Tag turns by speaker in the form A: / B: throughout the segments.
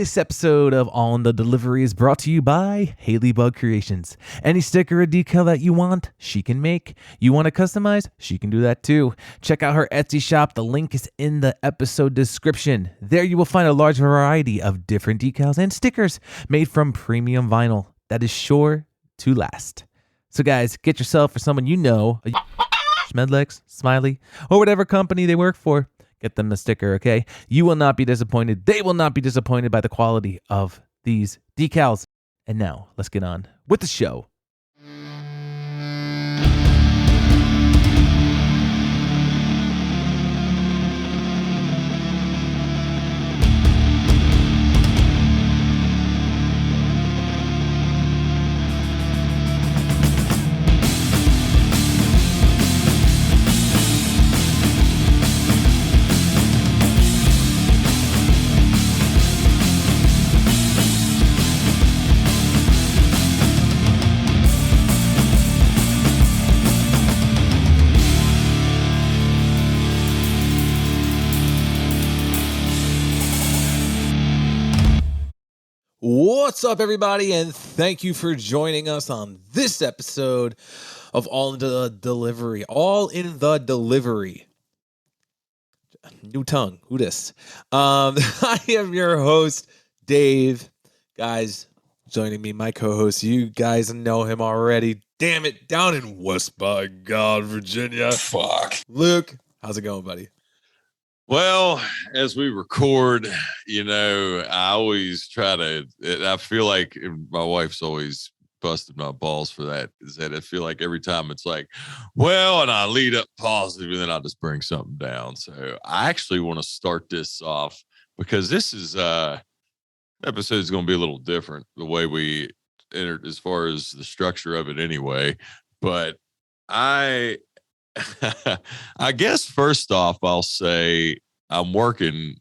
A: This episode of All in the Delivery is brought to you by Haley Bug Creations. Any sticker or decal that you want, she can make. You want to customize? She can do that too. Check out her Etsy shop. The link is in the episode description. There you will find a large variety of different decals and stickers made from premium vinyl that is sure to last. So guys, get yourself or someone you know, a Schmedlex, Smiley, or whatever company they work for. Get them the sticker, okay? You will not be disappointed. They will not be disappointed by the quality of these decals. And now, let's get on with the show. What's up, everybody, and thank you for joining us on this episode of All in the Delivery. All in the Delivery. New tongue. Who dis? I am your host, Dave. Guys, joining me, my co-host. You guys know him already. Damn it, down in West by God, Virginia.
B: Fuck.
A: Luke, how's it going, buddy?
B: Well, as we record, I always try to, I feel like my wife's always busted my balls for that, is that I feel like every time it's like, well, and I lead up positive and then I'll just bring something down. So I actually want to start this off because this is, episode is going to be a little different the way we entered as far as the structure of it anyway. But I guess first off, I'll say I'm working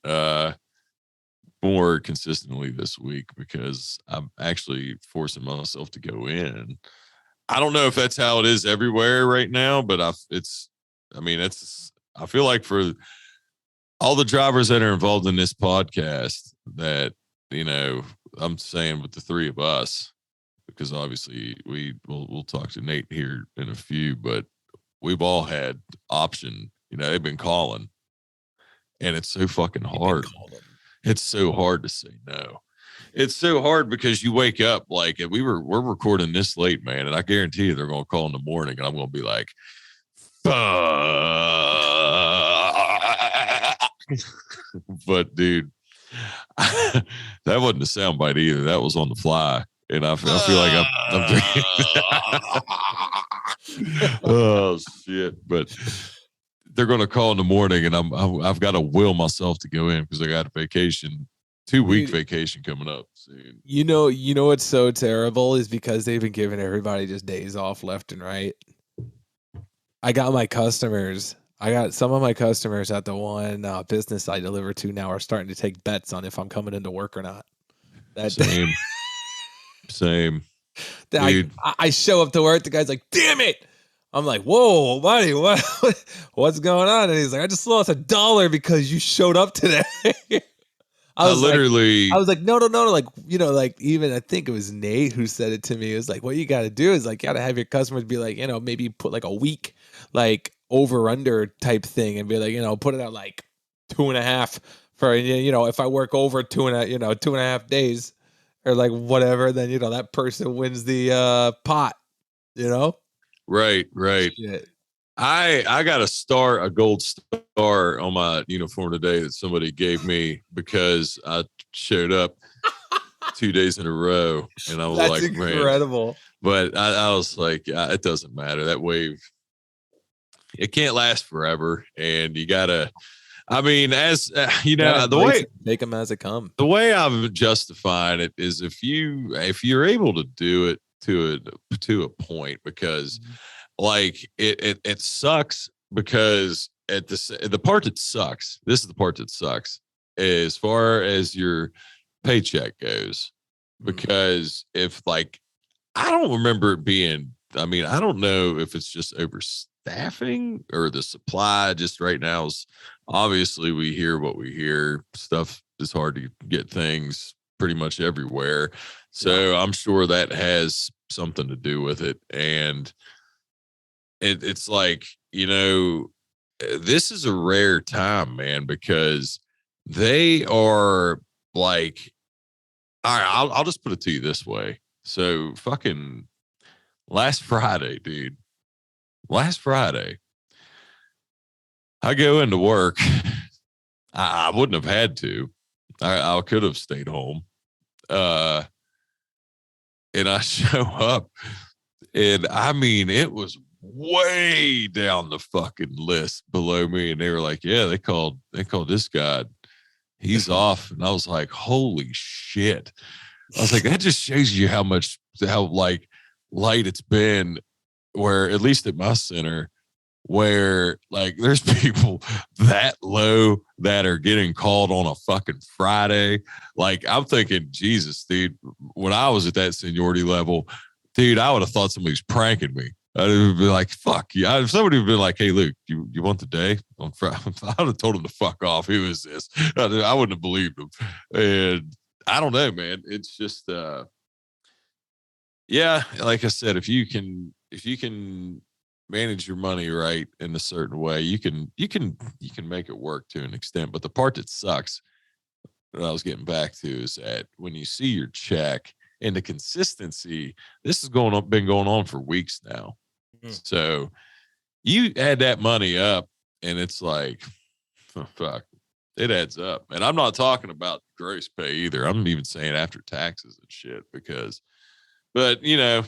B: more consistently this week because I'm actually forcing myself to go in. I don't know if that's how it is everywhere right now, but I feel like for all the drivers that are involved in this podcast that, I'm saying with the three of us, because obviously we'll talk to Nate here in a few, but we've all had option, they've been calling and it's so fucking hard. It's so hard to say no. It's so hard because you wake up like we're recording this late, man. And I guarantee you they're going to call in the morning and I'm going to be like, fuck. But dude, that wasn't a soundbite either. That was on the fly. And I feel like I'm oh shit! But they're going to call in the morning, and I've got to will myself to go in because I got a vacation, 2-week vacation coming up soon.
A: You know what's so terrible is because they've been giving everybody just days off left and right. I got some of my customers at the one business I deliver to now are starting to take bets on if I'm coming into work or not.
B: Same.
A: I show up to work. The guy's like, "Damn it!" I'm like, "Whoa, buddy, what's going on?" And he's like, "I just lost $1 because you showed up today." I was like, no, like even I think it was Nate who said it to me. It was like, what you got to do is like, you got to have your customers be like, maybe put like a week, like over under type thing, and be like, put it at like 2.5 for if I work over 2.5 days. Or like whatever, then that person wins the pot,
B: Right.
A: Shit.
B: I got a gold star on my uniform today that somebody gave me because I showed up 2 days in a row, and I was
A: That's
B: like,
A: incredible.
B: Man. But I was like, it doesn't matter. That wave, it can't last forever, and you gotta. I mean, as the way
A: make them as it come.
B: The way I'm justifying it is if you're able to do it to a point, because like it sucks because the part that sucks. This is the part that sucks as far as your paycheck goes, because if like I don't remember it being. I mean, I don't know if it's just overstaffing or the supply just right now is obviously we hear what we hear. Stuff is hard to get things pretty much everywhere. So I'm sure that has something to do with it. And it's like, this is a rare time, man, because they are like, all right, I'll just put it to you this way. So fucking last Friday, dude, last Friday, I go into work. I wouldn't have had to. I could have stayed home. And I show up, and I mean, it was way down the fucking list below me. And they were like, yeah, they called this guy. He's off. And I was like, holy shit. I was like, that just shows you how like light it's been, where at least at my center, where like there's people that low that are getting called on a fucking Friday. Like I'm thinking, Jesus, dude, when I was at that seniority level, dude, I would have thought somebody's pranking me. I'd be like, fuck yeah. If somebody would be like, hey, Luke, you want the day on Friday? I would have told him to fuck off. Who is this? I wouldn't have believed him. And I don't know, man. It's just, yeah, like I said, if you can manage your money right in a certain way, you can make it work to an extent. But the part that sucks, that I was getting back to, is that when you see your check and the consistency, this has been going on for weeks now. So you add that money up, and it's like, oh, fuck, it adds up. And I'm not talking about gross pay either. I'm even saying after taxes and shit, but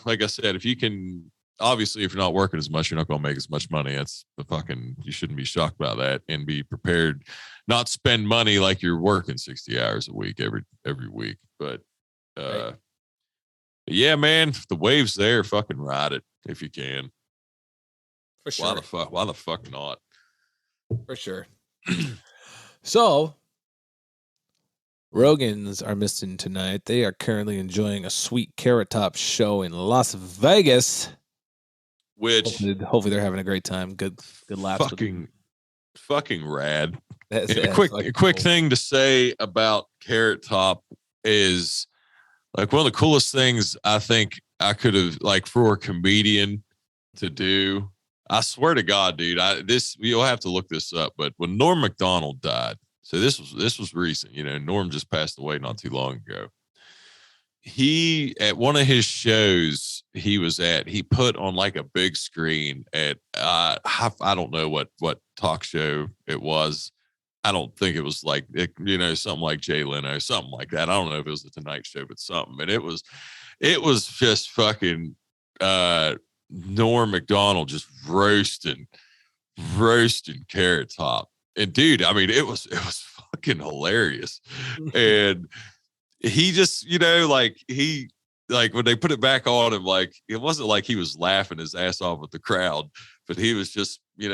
B: like I said, if you can, obviously, if you're not working as much, you're not going to make as much money. That's you shouldn't be shocked by that, and be prepared not spend money like you're working 60 hours a week every week. But right. Yeah, man, the wave's there. Fucking ride it if you can.
C: For sure.
B: Why the fuck not?
C: For sure. So, Rogans are missing tonight. They are currently enjoying a sweet Carrot Top show in Las Vegas.
B: Which
C: hopefully they're having a great time. Good laughs.
B: Fucking rad.
C: That's
B: a quick thing to say about Carrot Top is, like, one of the coolest things I think I could have, like, for a comedian to do. I swear to God, dude, you'll have to look this up, but when Norm Macdonald died, so this was recent, Norm just passed away not too long ago. He, at one of his shows he was at, he put on like a big screen at I don't know what talk show it was. I don't think it was like, something like Jay Leno, something like that. I don't know if it was the Tonight Show, but something. And it was just fucking Norm Macdonald just roasting Carrot Top. And dude, I mean, it was fucking hilarious. And he just, like when they put it back on him, like, it wasn't like he was laughing his ass off with the crowd, but he was just, he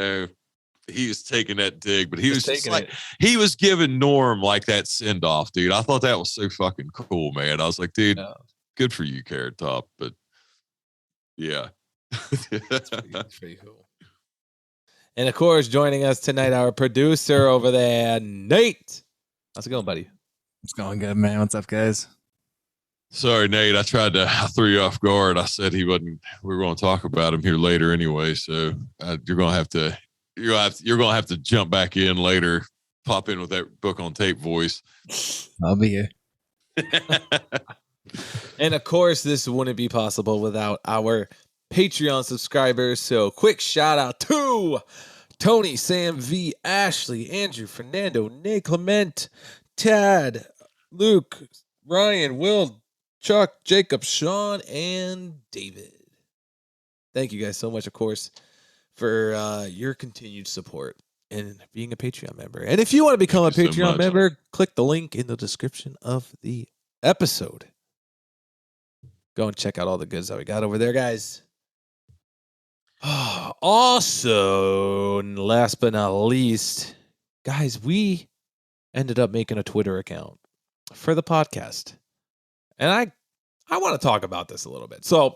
B: was taking that dig, but he was just like, he was giving Norm like that send off, dude. I thought that was so fucking cool, man. I was like, dude, good for you, Carrot Top. But yeah.
C: That's pretty cool. And of course, joining us tonight, our producer over there, Nate. How's it going, buddy?
D: It's going good, man. What's up, guys?
B: Sorry, Nate. I threw you off guard. I said we were going to talk about him here later anyway. So you're going to have to jump back in later. Pop in with that book on tape voice.
D: I'll be here.
C: And of course, this wouldn't be possible without our Patreon subscribers. So quick shout out to Tony, Sam V, Ashley, Andrew, Fernando, Nate Clement, Tad, Luke, Ryan, Will, Chuck, Jacob, Sean, and David. Thank you guys so much, of course, for your continued support and being a Patreon member. And if you want to become a Patreon member, click the link in the description of the episode. Go and check out all the goods that we got over there, guys. Also, last but not least, guys, we ended up making a Twitter account for the podcast. And I want to talk about this a little bit. So,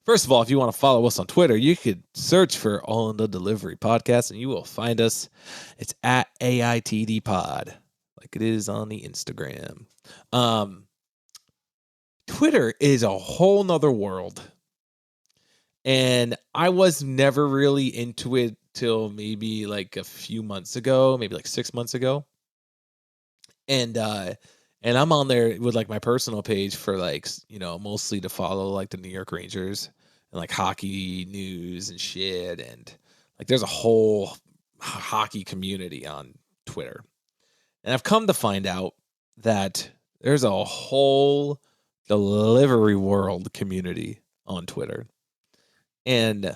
C: first of all, if you want to follow us on Twitter, you could search for All in the Delivery Podcast and you will find us. It's at AITD Pod, like it is on the Instagram. Twitter is a whole nother world. And I was never really into it till maybe like a few months ago, maybe like 6 months ago. And I'm on there with like my personal page for like mostly to follow like the New York Rangers and like hockey news and shit, and like there's a whole hockey community on Twitter. And I've come to find out that there's a whole delivery world community on Twitter. And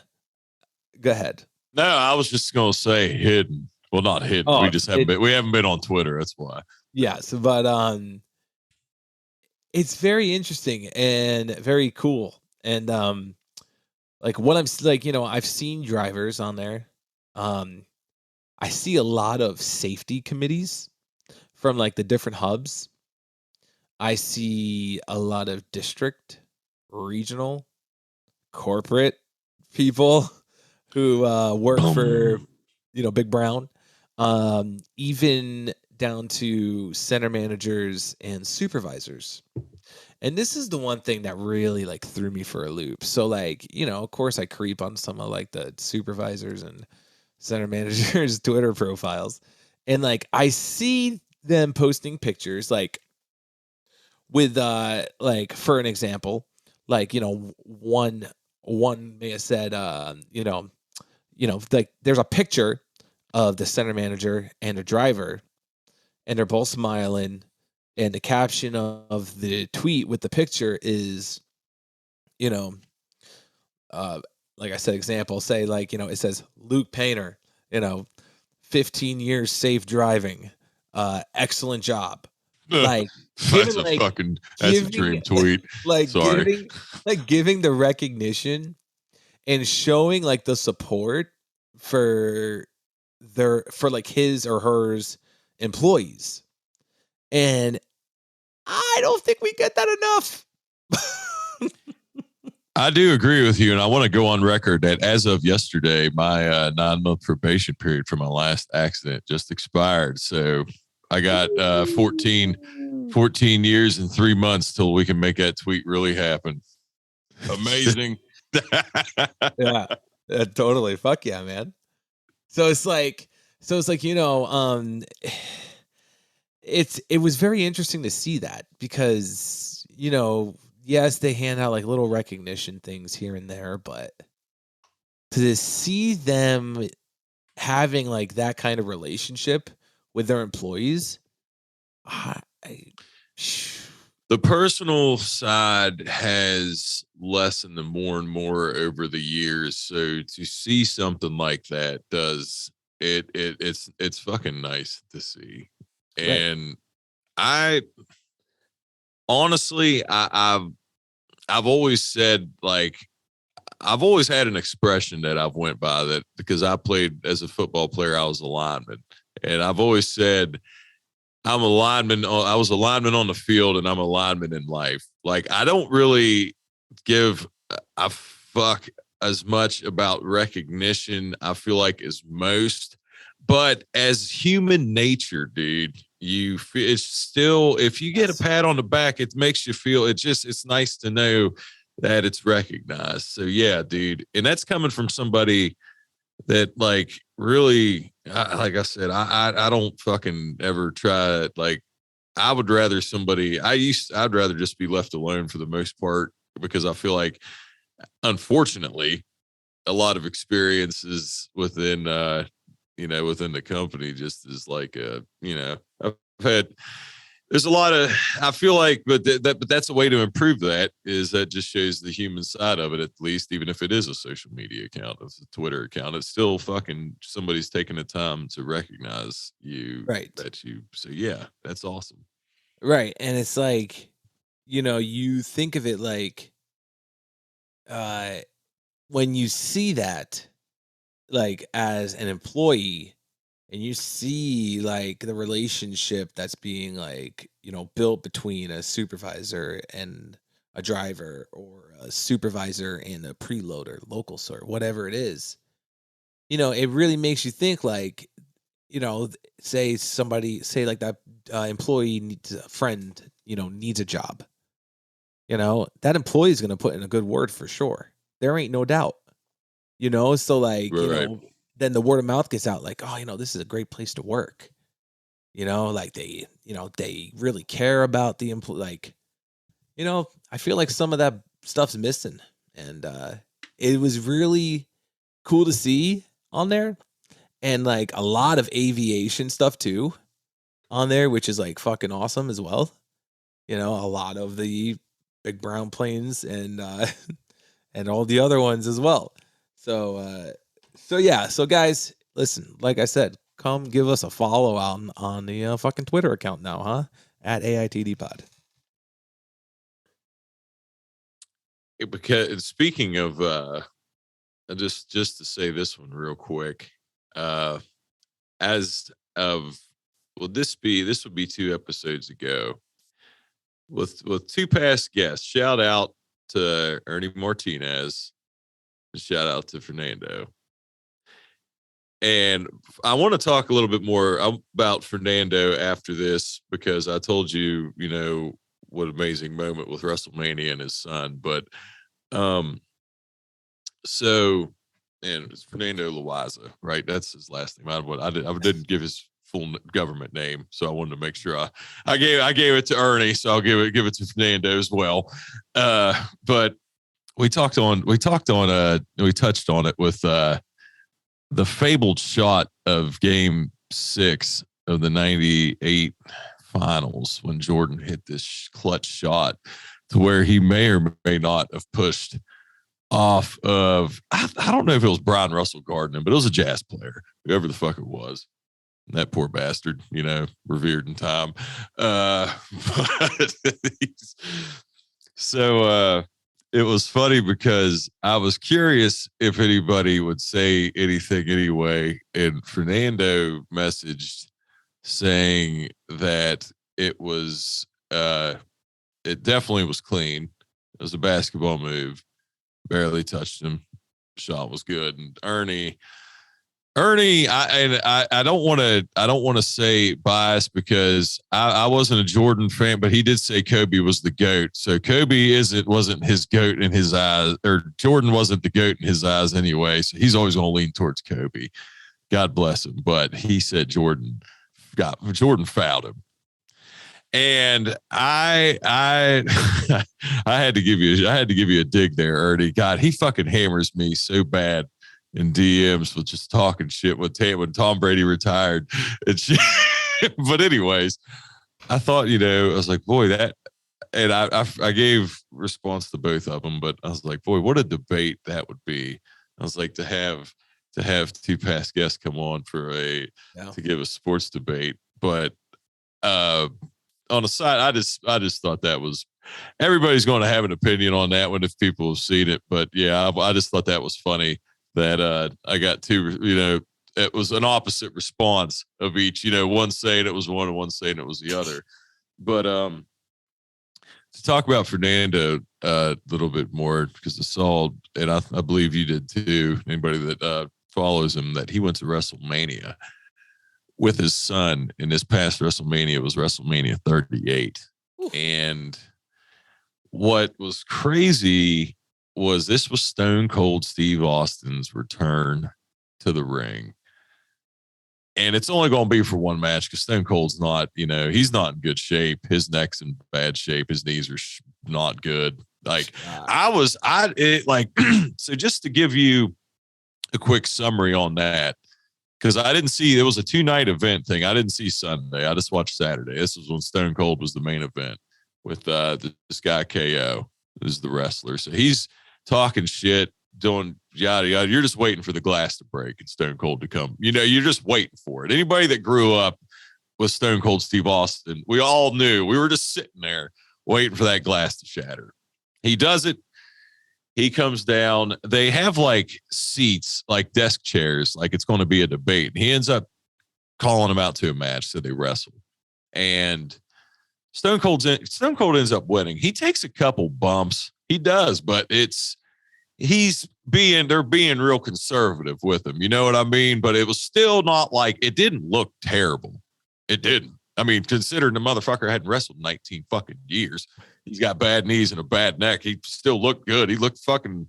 C: go ahead.
B: No, I was just gonna say hidden. Well, not hidden.
C: Oh,
B: We just haven't been. We haven't been on Twitter. That's why.
C: Yes, but it's very interesting and very cool. And like what I'm like, I've seen drivers on there. Um, I see a lot of safety committees from like the different hubs. I see a lot of district, regional, corporate people who work for Big Brown, even down to center managers and supervisors. And this is the one thing that really like threw me for a loop. So like, of course I creep on some of like the supervisors and center managers Twitter profiles. And like I see them posting pictures like with like for an example, like one may have said like there's a picture of the center manager and a driver, and they're both smiling, and the caption of the tweet with the picture is like I said, example, say like it says Luke Painter, 15 years safe driving, excellent job. Like
B: that's
C: giving,
B: that's a dream tweet.
C: Like
B: Sorry.
C: giving the recognition and showing like the support for like his or hers employees. And I don't think we get that enough.
B: I do agree with you, and I want to go on record that as of yesterday, my 9-month probation period for my last accident just expired. So I got 14 years and 3 months till we can make that tweet really happen. Amazing.
C: Yeah, totally. Fuck yeah, man. So it's like it was very interesting to see that because yes, they hand out like little recognition things here and there, but to see them having like that kind of relationship with their employees,
B: the personal side has lessened more and more over the years. So to see something like that it's fucking nice to see. And I honestly, I've always said, like, I've always had an expression that I've went by that because I played as a football player, I was a lineman, and I've always said I'm a lineman. I was a lineman on the field, and I'm a lineman in life. Like, I don't really give a fuck as much about recognition, I feel like, as most. But as human nature, dude, it's still, if you get a pat on the back, it makes you feel, it's nice to know that it's recognized. So yeah, dude. And that's coming from somebody that like really, like I said, I don't fucking ever try it. Like, I would rather I'd rather just be left alone for the most part, because I feel like, unfortunately, a lot of experiences within within the company just is like I've had, there's a lot of, I feel like, but that's a way to improve that, is that just shows the human side of it, at least, even if it is a social media account, it's a Twitter account, it's still fucking somebody's taking the time to recognize you.
C: Right.
B: So yeah, that's awesome.
C: Right. And it's like, you think of it like, when you see that, like as an employee, and you see like the relationship that's being like built between a supervisor and a driver, or a supervisor and a preloader, local sort, whatever it is, it really makes you think like, say like that employee needs a friend, needs a job, that employee is going to put in a good word for sure. There ain't no doubt, so like,
B: Right.
C: then the word of mouth gets out like, oh, this is a great place to work. Like they really care about the employee. Like, I feel like some of that stuff's missing. And it was really cool to see on there. And like a lot of aviation stuff too on there, which is like fucking awesome as well. A lot of the big brown planes and and all the other ones as well. So yeah. So guys, listen, like I said, come give us a follow on the fucking Twitter account now, huh? At AITD Pod.
B: Because speaking of just to say this one real quick, as of this would be 2 episodes ago with 2 past guests. Shout out to Ernie Martinez and shout out to Fernando. And I want to talk a little bit more about Fernando after this, because I told you, what amazing moment with WrestleMania and his son. But so, and it's Fernando Loaiza, right? That's his last name. I didn't give his full government name, so I wanted to make sure I gave it to Ernie, so I'll give it to Fernando as well. But we touched on it with the fabled shot of Game 6 of the '98 finals when Jordan hit this clutch shot to where he may or may not have pushed off of, I don't know if it was Brian Russell Gardner, but it was a jazz player, whoever the fuck it was. That poor bastard, revered in time. So it was funny because I was curious if anybody would say anything anyway. And Fernando messaged saying that it definitely was clean. It was a basketball move. Barely touched him. Shot was good. And Ernie, I don't want to say biased because I wasn't a Jordan fan, but he did say Kobe was the GOAT. So Kobe wasn't his GOAT in his eyes, or Jordan wasn't the GOAT in his eyes anyway. So he's always going to lean towards Kobe. God bless him. But he said Jordan fouled him. And I had to give you a dig there, Ernie. God, he fucking hammers me so bad in DMs with just talking shit when Tom Brady retired and shit. But anyways, I thought, I was like, boy, that, and I gave response to both of them, but I was like, boy, what a debate that would be. I was like, to have 2 past guests come on to give a sports debate. But on the side, I just thought that was, everybody's going to have an opinion on that one if people have seen it. But yeah, I just thought that was funny that I got 2, it was an opposite response of each, one saying it was one and one saying it was the other. But to talk about Fernando a little bit more, because I saw, and I believe you did too, anybody that follows him, that he went to WrestleMania with his son, and this past WrestleMania was WrestleMania 38. Ooh. And what was crazy was this was Stone Cold Steve Austin's return to the ring. And it's only going to be for one match because Stone Cold's not, he's not in good shape. His neck's in bad shape. His knees are not good. Like so just to give you a quick summary on that, because I didn't see, it was a 2-night event thing. I didn't see Sunday. I just watched Saturday. This was when Stone Cold was the main event with this guy KO, who's the wrestler. So he's talking shit, doing yada yada. You're just waiting for the glass to break and Stone Cold to come. You're just waiting for it. Anybody that grew up with Stone Cold Steve Austin, we all knew. We were just sitting there waiting for that glass to shatter. He does it. He comes down. They have like seats, like desk chairs, like it's going to be a debate. He ends up calling him out to a match, so they wrestle. And Stone Cold ends up winning. He takes a couple bumps. He does, but they're being real conservative with him. You know what I mean? But it was still not like, it didn't look terrible. It didn't. I mean, considering the motherfucker hadn't wrestled 19 fucking years, he's got bad knees and a bad neck. He still looked good. He looked fucking.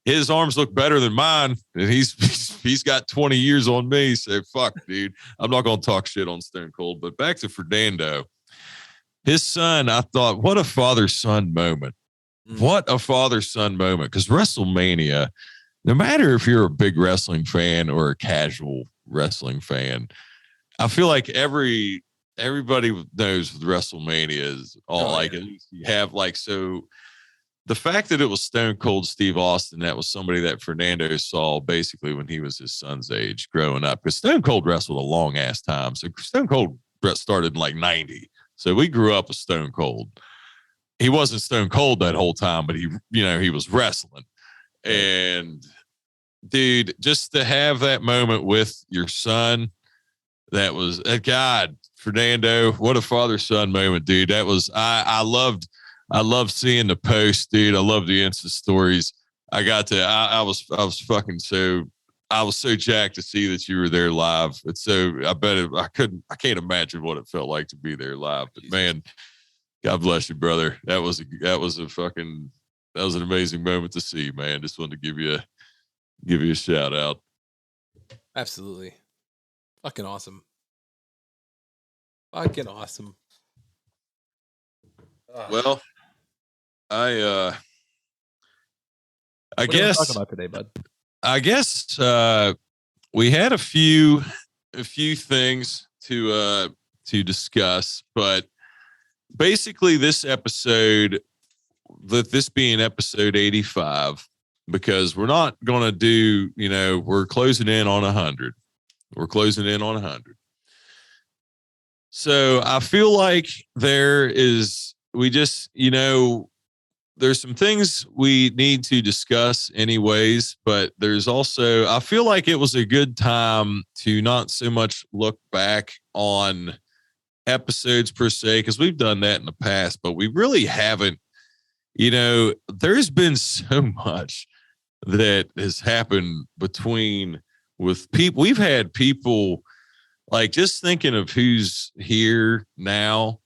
B: His arms look better than mine, and he's got 20 years on me. So fuck, dude. I'm not gonna talk shit on Stone Cold. But back to Fernando, his son. I thought, what a father-son moment. What a father-son moment. Because WrestleMania, no matter if you're a big wrestling fan or a casual wrestling fan, I feel like everybody knows WrestleMania is all at least you have so the fact that it was Stone Cold Steve Austin, that was somebody that Fernando saw basically when he was his son's age growing up. Because Stone Cold wrestled a long ass time. So Stone Cold started in 90. So we grew up with Stone Cold. He wasn't Stone Cold that whole time, but he was wrestling. And dude, just to have that moment with your son, that was God, Fernando, what a father-son moment, dude. That was I loved seeing the post, dude. I love the Insta stories. I was so jacked to see that you were there live. It's so I can't imagine what it felt like to be there live. But man, God bless you, brother. That was an amazing moment to see, man. Just wanted to give you a shout out.
C: Absolutely. Fucking awesome. Fucking awesome.
B: Well, I
C: what
B: guess
C: are we talking about today, bud?
B: I guess we had a few things to discuss, but basically this episode, this being episode 85, because we're not going to do, we're closing in on 100. We're closing in on 100. So I feel like there's some things we need to discuss anyways, but there's also, I feel like it was a good time to not so much look back on episodes per se, because we've done that in the past, but we really haven't, there's been so much that has happened with people. We've had people, like, just thinking of who's here now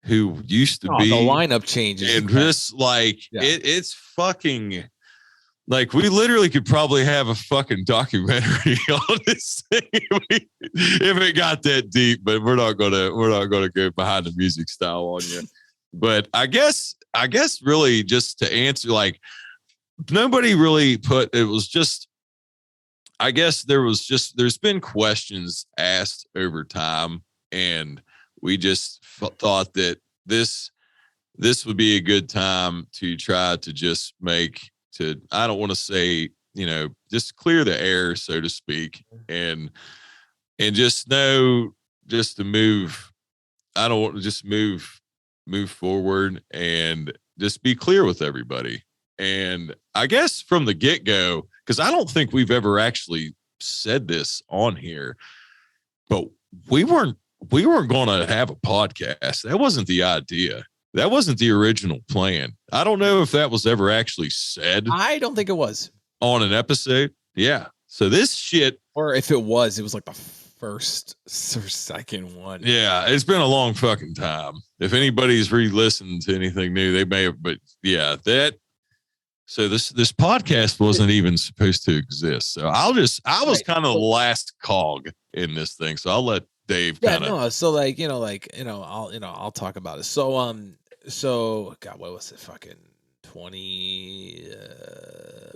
B: who used to be.
C: The lineup changes.
B: And just it's fucking, like, we literally could probably have a fucking documentary on this thing if it got that deep, but we're not gonna go behind the music style on you. But I guess really just to answer, like, nobody really put, it was just, I guess there's been questions asked over time, and we just thought that this would be a good time to try to just I don't want to say, just clear the air, so to speak, and just know, just to move. I don't want to just move forward and just be clear with everybody. And I guess from the get-go, because I don't think we've ever actually said this on here, but we weren't going to have a podcast. That wasn't the idea. That wasn't the original plan. I don't know if that was ever actually said.
C: I don't think it was
B: on an episode. Yeah. So this shit,
C: or if it was like the first or second one.
B: Yeah, it's been a long fucking time. If anybody's re-listened to anything new, they may have. But yeah, so this podcast wasn't even supposed to exist. So I was kind of the last cog in this thing. So I'll let Dave kind of.
C: Yeah, no. So I'll talk about it. So God, what was it? Fucking 20.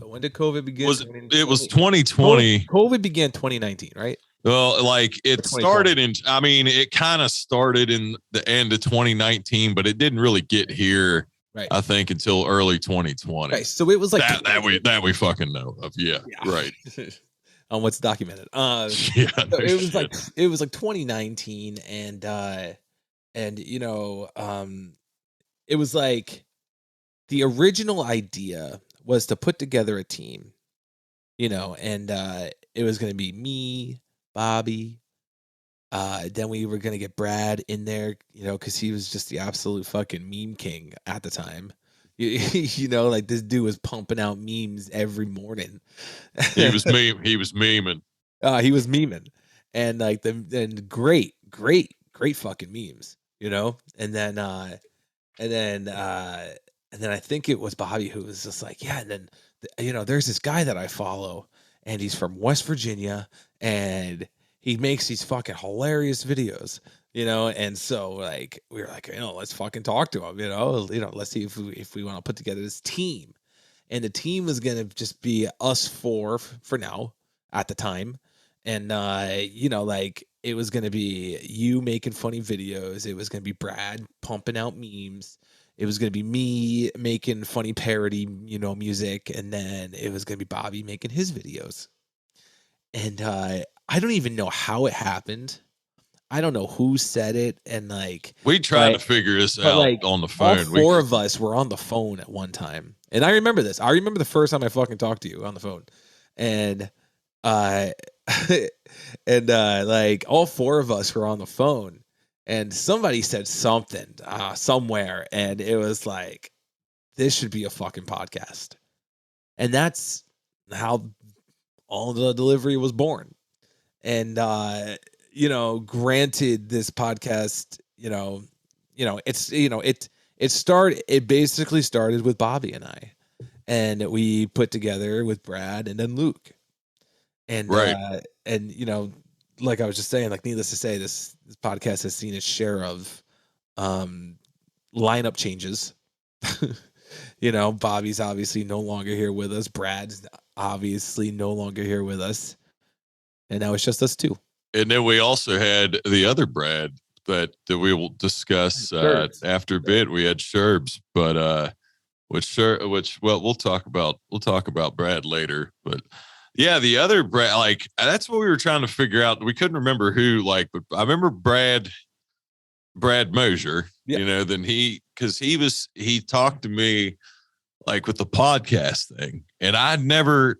C: When did COVID begin?
B: It was 2020.
C: COVID began 2019, right?
B: Well, like, it started it kind of started in the end of 2019, but it didn't really get here.
C: Right.
B: I think until early 2020.
C: Right. So it was like
B: that we fucking know of. Yeah. Right.
C: On what's documented.
B: Yeah.
C: So it was like 2019, and it was like the original idea was to put together a team, and it was going to be me, Bobby. Then we were gonna get Brad in there, because he was just the absolute fucking meme king at the time. Like, this dude was pumping out memes every morning.
B: He was memeing.
C: He was memeing, and like great great fucking memes, and then and then I think it was Bobby who was just like, yeah, and then there's this guy that I follow, and he's from West Virginia, and he makes these fucking hilarious videos, and so like we were like, let's fucking talk to him, let's see if we want to put together this team. And the team was gonna just be us four for now at the time, and like it was gonna be you making funny videos. It was gonna be Brad pumping out memes. It was gonna be me making funny parody, music, and then it was gonna be Bobby making his videos. And I don't even know how it happened. I don't know who said it, and like
B: we tried to figure this out
C: like,
B: on the phone.
C: All four of us were on the phone at one time, and I remember this. I remember the first time I fucking talked to you on the phone, and like all four of us were on the phone, and somebody said something somewhere, and it was like, this should be a fucking podcast, and that's how all the delivery was born. And granted, this podcast, it basically started with Bobby and I, and we put together with Brad and then Luke, and
B: right.
C: Like I was just saying, like, needless to say, this podcast has seen its share of lineup changes. Bobby's obviously no longer here with us. Brad's obviously no longer here with us, and now it's just us two.
B: And then we also had the other Brad that we will discuss after a bit. We had Sherbs, but which we'll talk about Brad later. But yeah, the other Brad, like that's what we were trying to figure out. We couldn't remember who, like, but I remember Brad Mosier.
C: Yeah.
B: Then he talked to me like with the podcast thing, and I've never,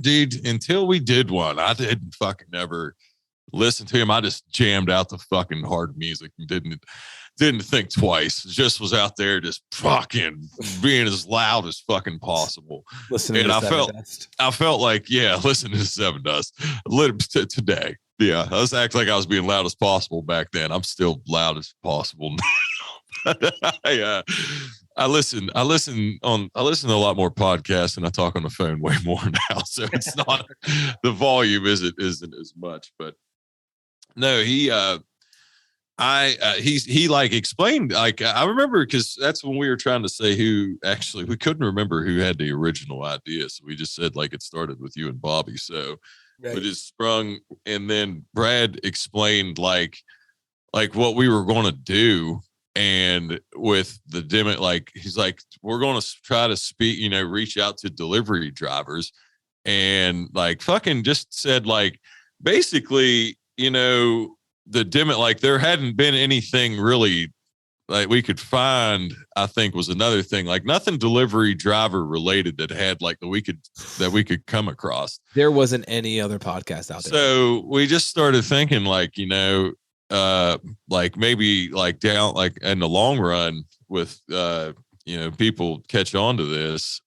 B: dude, until we did one, I didn't fucking never listen to him. I just jammed out the fucking hard music and didn't think twice. Just was out there just fucking being as loud as fucking possible.
C: Listening
B: and
C: to
B: I felt like, yeah, listening to Seven Dust today. Yeah, I was acting like I was being loud as possible back then. I'm still loud as possible now. I listen to a lot more podcasts, and I talk on the phone way more now. So it's not, the volume isn't as much, but no, he like explained, like, I remember, because that's when we were trying to say who actually, we couldn't remember who had the original idea. So we just said like it started with you and Bobby. So it just sprung, and then Brad explained like what we were going to do. And with the demo, like he's like, we're going to try to speak, reach out to delivery drivers, and like fucking just said like, basically, the demo, like there hadn't been anything really like we could find, I think was another thing, like nothing delivery driver related that had like that we could come across.
C: There wasn't any other podcast out there.
B: So we just started thinking like, like maybe like down, like in the long run with, people catch on to this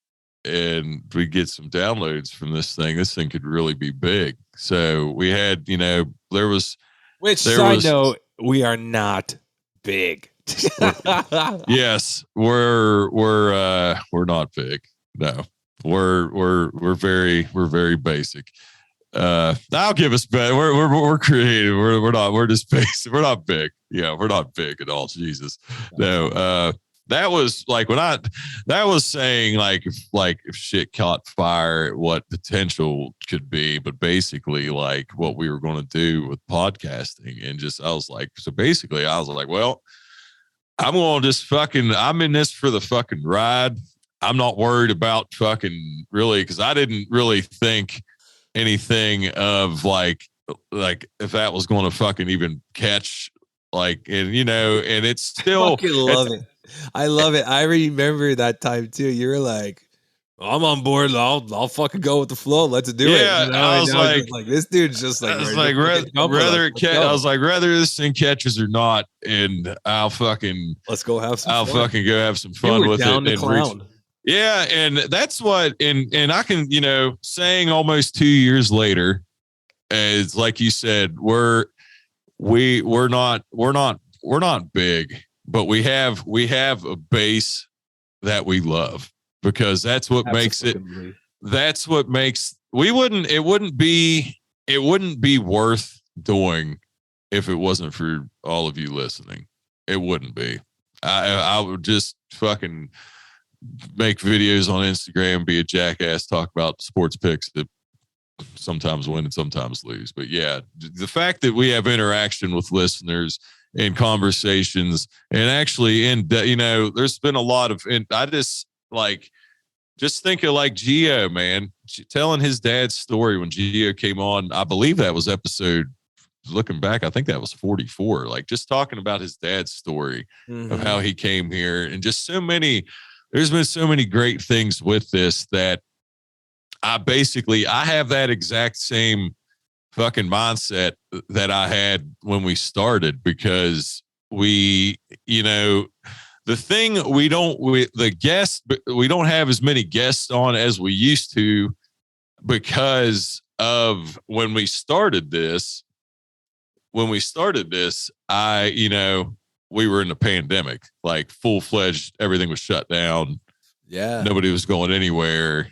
B: and we get some downloads from this thing could really be big. So we had, side
C: note, we are not big.
B: Yes, we're not big. No, we're very basic. I'll give us better. We're creative. We're just basic. We're not big. Yeah, we're not big at all. Jesus. No, that was like that was saying like if shit caught fire, what potential could be, but basically like what we were going to do with podcasting, and just I was like, well, I'm going to just I'm in this for the fucking ride. I'm not worried about fucking really, because I didn't really think anything of like if that was going to fucking even catch, like, and and it's still,
C: I love it. I remember that time too. You were like, I'm on board. I'll fucking go with the flow. Let's do it.
B: I was like,
C: this dude's just like,
B: I was like, whether this thing catches or not, and let's go have some fun. Fucking go have some fun with it. Yeah, and that's what, and I can, saying almost 2 years later, it's like you said, we're not big, but we have a base that we love, because that's what makes it.
C: Absolutely.
B: That's what makes it wouldn't be worth doing if it wasn't for all of you listening. It wouldn't be. I would just fucking make videos on Instagram, be a jackass, talk about sports picks that sometimes win and sometimes lose. But yeah, the fact that we have interaction with listeners and conversations, and actually, there's been a lot of, and I just think of like Gio, man, telling his dad's story when Gio came on. I believe that was episode, looking back, I think that was 44. Like, just talking about his dad's story of how he came here, and just there's been so many great things with this that I have that exact same fucking mindset that I had when we started, because we don't have as many guests on as we used to, because of when we started this, we were in the pandemic, like full-fledged, everything was shut down.
C: Yeah.
B: Nobody was going anywhere.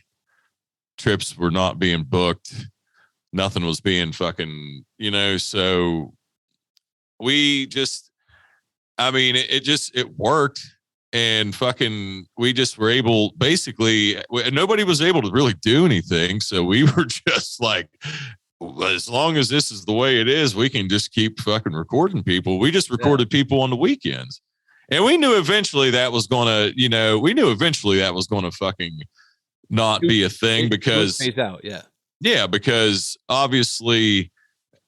B: Trips were not being booked. Nothing was being fucking, so we just, it worked, and fucking, we just were able, basically, nobody was able to really do anything. So we were just like, as long as this is the way it is, we can just keep fucking recording people. We just recorded people on the weekends, and we knew eventually that was going to fucking not be a thing, because
C: phase out.
B: because obviously,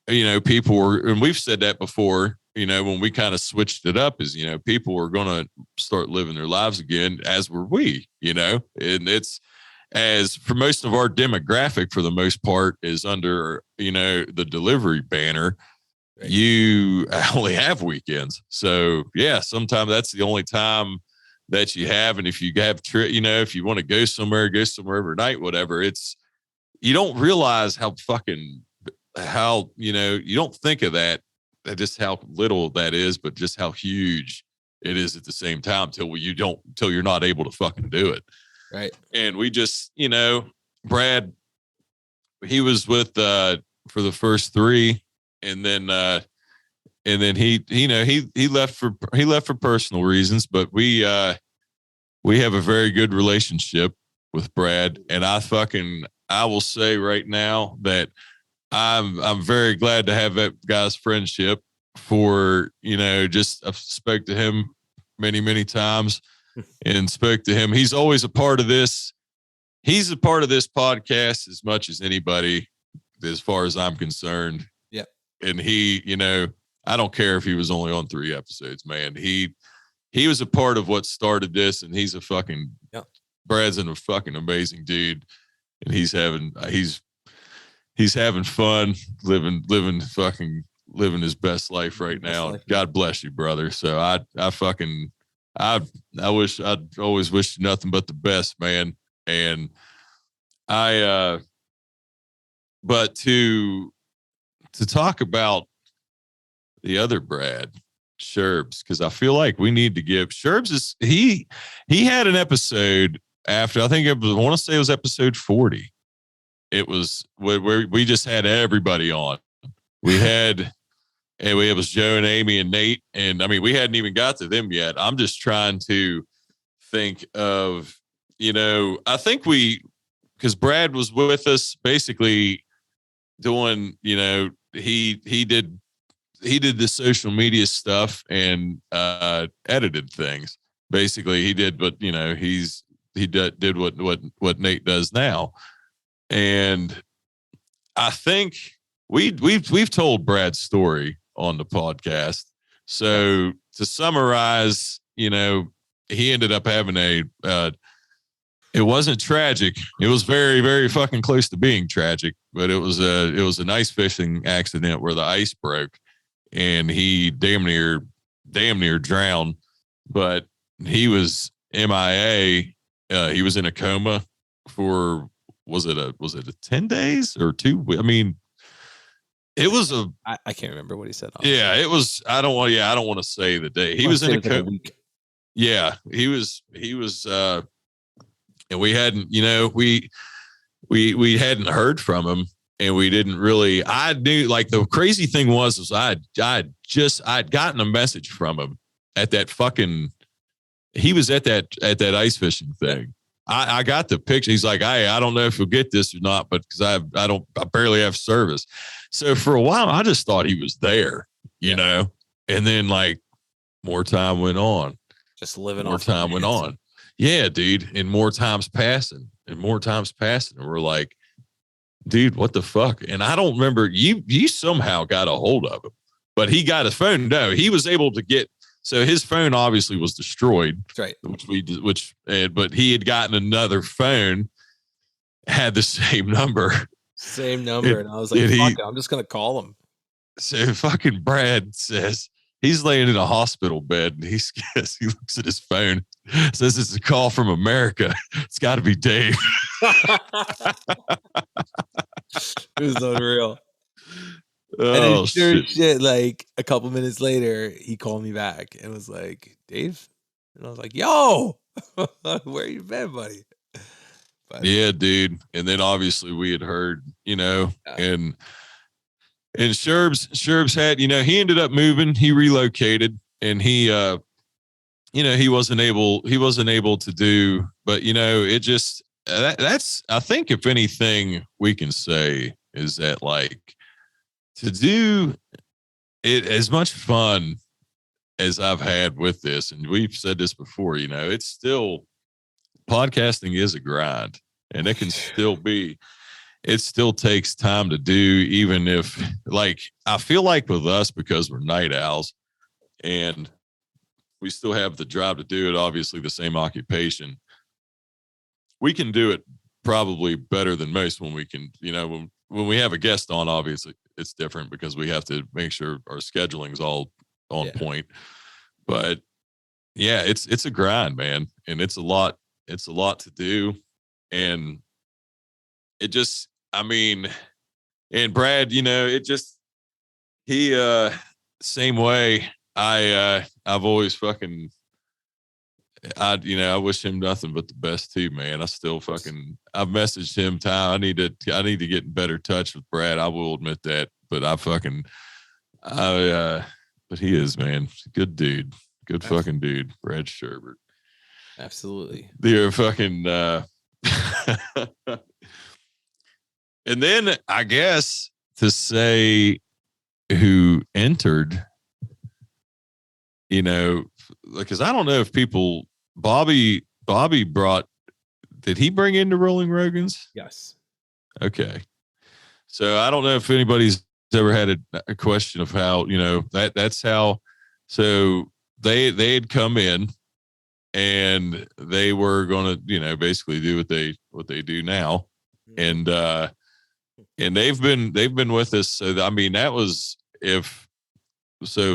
B: people were, and we've said that before, when we kind of switched it up, is, people were going to start living their lives again, as were we, and it's, as for most of our demographic, for the most part, is under, the delivery banner. Right. You only have weekends. So yeah, sometimes that's the only time that you have. And if you have if you want to go somewhere every night, whatever, you don't realize how you don't think of that, just how little that is, but just how huge it is at the same time, till you're not able to fucking do it.
C: Right. And
B: we just, Brad, he was with, for the first 3, and then he left for personal reasons, but we have a very good relationship with Brad, and I will say right now that I'm very glad to have that guy's friendship. For, just, I've spoke to him many, many times, and spoke to him. He's always a part of this. He's a part of this podcast as much as anybody, as far as I'm concerned.
C: Yeah.
B: And he, I don't care if he was only on 3 episodes, man. He was a part of what started this, and he's Brad's a fucking amazing dude, and he's having fun, living his best life right now. God bless you, brother. So I'd always wish you nothing but the best, man. And but to talk about the other Brad, Sherbs, because I feel like we need to give Sherbs he had an episode after, I want to say it was episode 40. It was where we just had everybody on. It was Joe and Amy and Nate. And we hadn't even got to them yet. I'm just trying to think of, I think because Brad was with us basically doing, he did the social media stuff and edited things. Basically he did, but he did what Nate does now. And I think we've told Brad's story on the podcast. So to summarize, he ended up having it wasn't tragic. It was very, very fucking close to being tragic, but it was an ice fishing accident where the ice broke, and he damn near drowned, but he was MIA. He was in a coma for, was it a 10 days or 2? It was a
C: I can't remember what he said.
B: yeah. It was. I don't want to say the day he
C: I
B: was in
C: wanna say
B: a
C: it was like a week.
B: Yeah, he was. And we hadn't. We hadn't heard from him, and we didn't really. I knew, like, the crazy thing was I'd gotten a message from him at that fucking. He was at that ice fishing thing. I got the picture. He's like, I don't know if you'll get this or not, but because I barely have service. So for a while, I just thought he was there, you know. And then, like, more time went on.
C: Just living
B: More
C: off
B: time went on. Yeah, dude. And more times passing. And we're like, dude, what the fuck? And I don't remember. You somehow got a hold of him, but he got his phone. No, he was able to get. So his phone obviously was destroyed.
C: That's right.
B: But he had gotten another phone, had the same number.
C: And I was like, fuck it, I'm just gonna call him.
B: So fucking Brad says he's laying in a hospital bed, and he looks at his phone, says it's a call from America. It's got to be Dave.
C: It was unreal.
B: Oh,
C: And then
B: shit.
C: shit, like a couple minutes later, he called me back and was like, Dave? And I was like, yo, where you been, buddy? But
B: Yeah, dude. And then obviously we had heard, and Sherbs had, he ended up moving, he relocated, and he he wasn't able to do, but it just that's, I think, if anything we can say is that, like, to do it, as much fun as I've had with this, and we've said this before, it's still, podcasting is a grind, and it can still be, it still takes time to do, even if, like, I feel like with us, because we're night owls and we still have the drive to do it, obviously the same occupation, we can do it probably better than most when we can, when we have a guest on, obviously it's different because we have to make sure our scheduling's all on point. But yeah, it's a grind, man. And it's a lot to do. And it just, I mean, and Brad, it just, he, same way. I've always fucking, I wish him nothing but the best too, man. I've messaged him time. I need to get in better touch with Brad. I will admit that, but but he is, man. Good dude. Good fucking dude. Brad Sherbert.
C: Absolutely.
B: They're fucking, and then I guess to say who entered, because I don't know if people, Bobby brought, did he bring in the Rolling Rogans?
C: Yes.
B: Okay. So I don't know if anybody's ever had a question of how, that's how, so they had come in and they were going to, basically do what they do now. And they've been with us. So, I mean, that was, if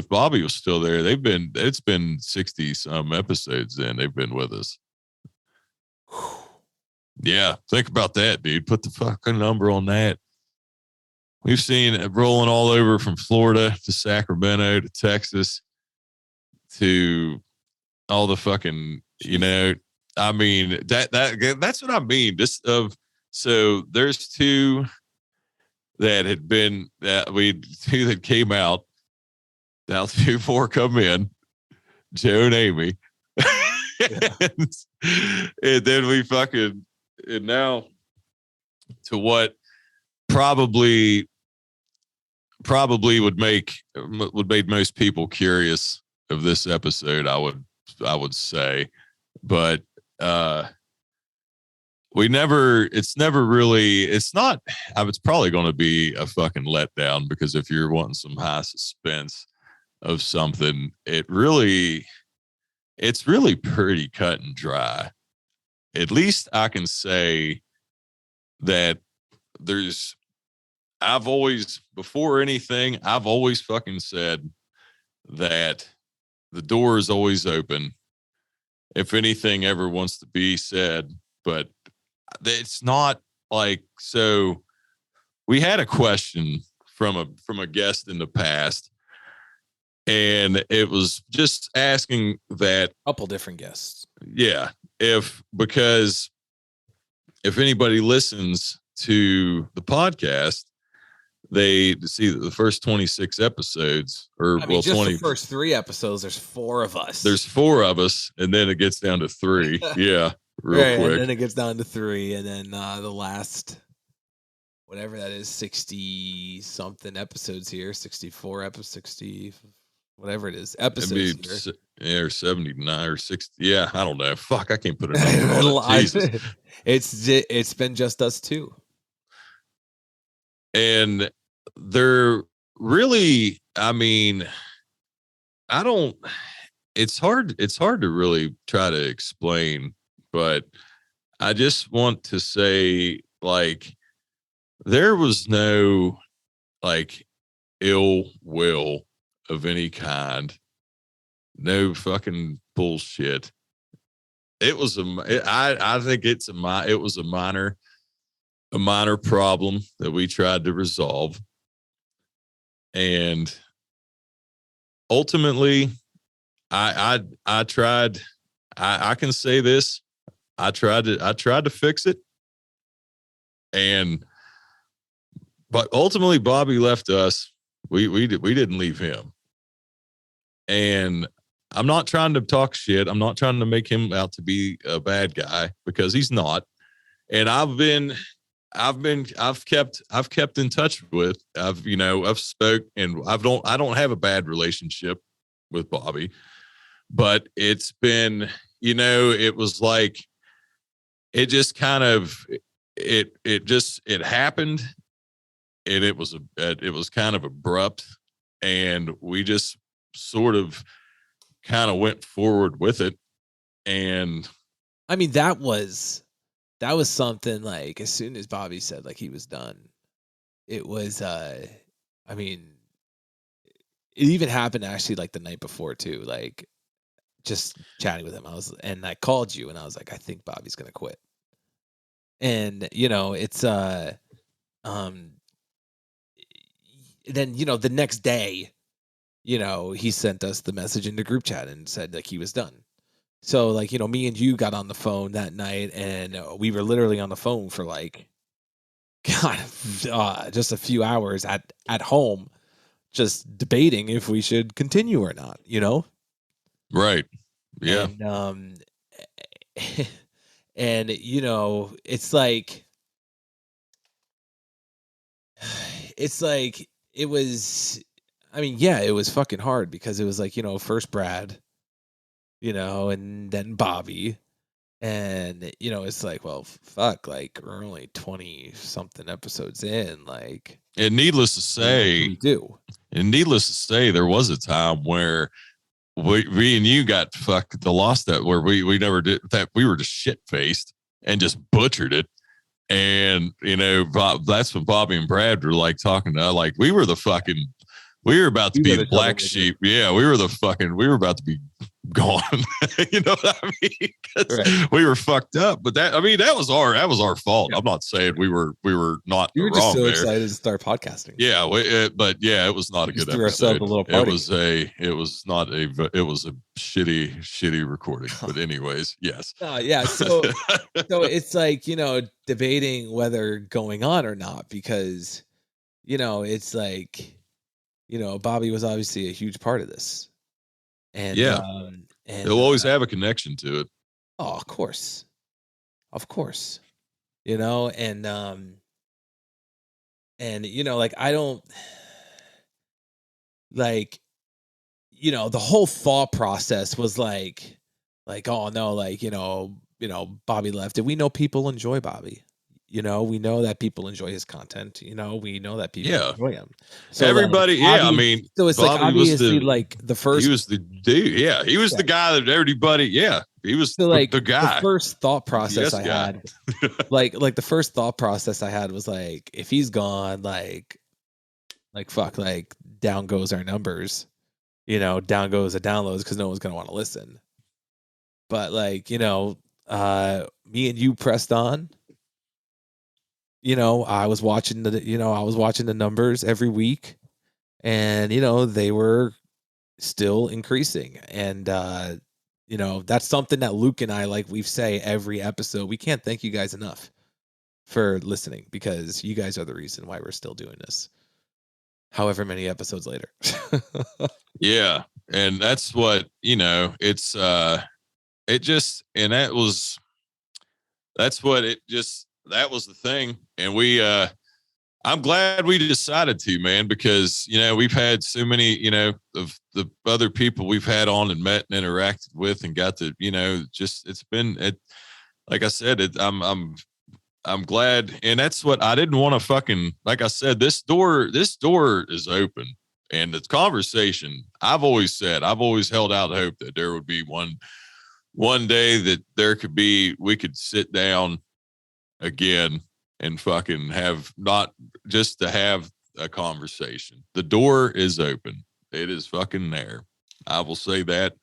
B: Bobby was still there, it's been 60 some episodes then they've been with us. Yeah. Think about that, dude. Put the fucking number on that. We've seen it rolling all over from Florida to Sacramento to Texas to all the fucking, I mean, that's what I mean. So there's two that came out. Now 2 more come in, Joe and Amy. And then we fucking, and now to what probably would make most people curious of this episode, I would say. But it's probably going to be a fucking letdown, because if you're wanting some high suspense of something, it's really pretty cut and dry. At least I can say that I've always fucking said that the door is always open if anything ever wants to be said. But it's not like, so we had a question from a guest in the past, and it was just asking that
C: Couple different guests.
B: yeah, because if anybody listens to the podcast, they see that the first 26 episodes, or
C: I mean, just
B: 20,
C: the first 3 episodes, there's 4 of us.
B: there's 4 of us, and then it gets down to 3. Yeah, real
C: right,
B: quick.
C: and then it gets down to 3, and then the last, whatever that is, 60 something episodes here, 64 episodes, 60, whatever it is, episodes here.
B: Yeah, or 79 or 60. Yeah, I don't know. Fuck, I can't put a number on it. Jesus.
C: It's been just us 2.
B: And they're really, I mean, it's hard to really try to explain, but I just want to say, like, there was no like ill will of any kind, no fucking bullshit. It was I think it was a minor problem that we tried to resolve, and ultimately I tried. I can say this, I tried to fix it, but ultimately Bobby left us. We didn't leave him, and I'm not trying to talk shit. I'm not trying to make him out to be a bad guy, because he's not. And I've kept in touch with, I've spoke, and I don't have a bad relationship with Bobby, but it's been, it was like, it just kind of, it happened, and it was kind of abrupt, and we just sort of kind of went forward with it. And
C: I mean, that was something, like, as soon as Bobby said, like, he was done, it was I mean, it even happened actually, like, the night before too, like, just chatting with him. And I called you and I was like, I think Bobby's gonna quit. And it's then the next day, he sent us the message in the group chat and said, like, he was done. So, like, me and you got on the phone that night, and we were literally on the phone for, like, God, just a few hours at home, just debating if we should continue or not,
B: right. Yeah.
C: And and it's like it was, I mean, yeah, it was fucking hard, because it was like, first Brad, and then Bobby. And, it's like, well, fuck, like, we're only 20 something episodes in, like,
B: And needless to say,
C: needless to say,
B: there was a time where we and you got lost that, where we never did that. We were just shit faced and just butchered it. And, that's when Bobby and Brad were like talking to, like, we were about to be the black sheep. Yeah. We were about to be gone. You know what I mean? Right. We were fucked up, but that was our fault. Yeah. I'm not saying we were not
C: we were
B: wrong.
C: Just so
B: there.
C: Excited to start podcasting.
B: Yeah, but yeah, it was not a good episode. It was a shitty recording. But anyways, yes.
C: Yeah. So it's like, debating whether going on or not, because it's like, Bobby was obviously a huge part of this. And
B: yeah,
C: and
B: they'll always have a connection to it.
C: Oh, of course, and like, I don't, like, the whole thought process was like, oh no, like, Bobby left, and we know people enjoy Bobby. We know that people enjoy his content. We know that people enjoy him. So
B: everybody,
C: like,
B: Bobby, I mean,
C: so it's
B: Bobby
C: like, obviously, like, the first.
B: He was the dude. Yeah, he was the guy that everybody. Yeah, he was
C: like
B: the guy.
C: The first thought process I had, like the first thought process I had was like, if he's gone, like fuck, like, down goes our numbers. Down goes the downloads, because no one's gonna want to listen. But, like, me and you pressed on. I was watching the numbers every week, and they were still increasing. And that's something that Luke and I, like we've say every episode, we can't thank you guys enough for listening, because you guys are the reason why we're still doing this however many episodes later.
B: Yeah. And that's what, it's it just, and that's what it just, that was the thing. And I'm glad we decided to, man, because we've had so many, of the other people we've had on and met and interacted with and got to, just it's been it. Like I said, I'm glad, and that's what I didn't want to fucking. Like I said, this door is open, and it's conversation. I've always held out hope that there would be one day that we could sit down again and fucking have, not just to have a conversation. The door is open. It is fucking there. I will say that,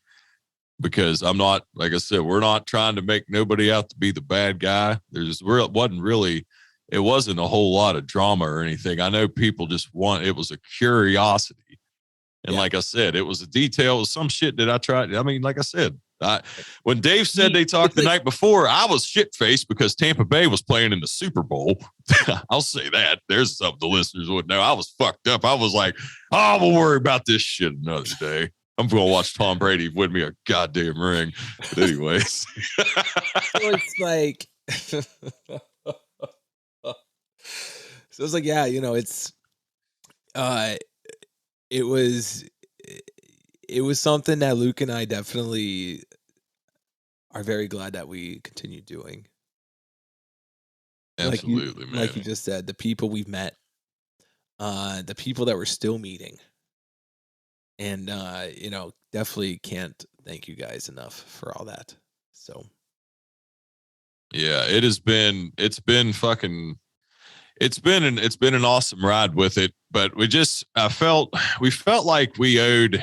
B: because I'm not, like I said, we're not trying to make nobody out to be the bad guy. It wasn't a whole lot of drama or anything. I know people it was a curiosity. And like I said, it was a detail, it was some shit that I tried. I mean, like I said, when Dave said they talked the night before, I was shit faced because Tampa Bay was playing in the Super Bowl. I'll say that. There's something the listeners would know. I was fucked up. I was like, oh, we'll worry about this shit another day. I'm going to watch Tom Brady win me a goddamn ring. But anyways.
C: So it's like, yeah, it was something that Luke and I definitely are very glad that we continue doing.
B: Absolutely, man.
C: Like you just said, the people we've met, the people that we're still meeting. And, definitely can't thank you guys enough for all that. So.
B: Yeah, it's been an awesome ride with it, but we felt like we at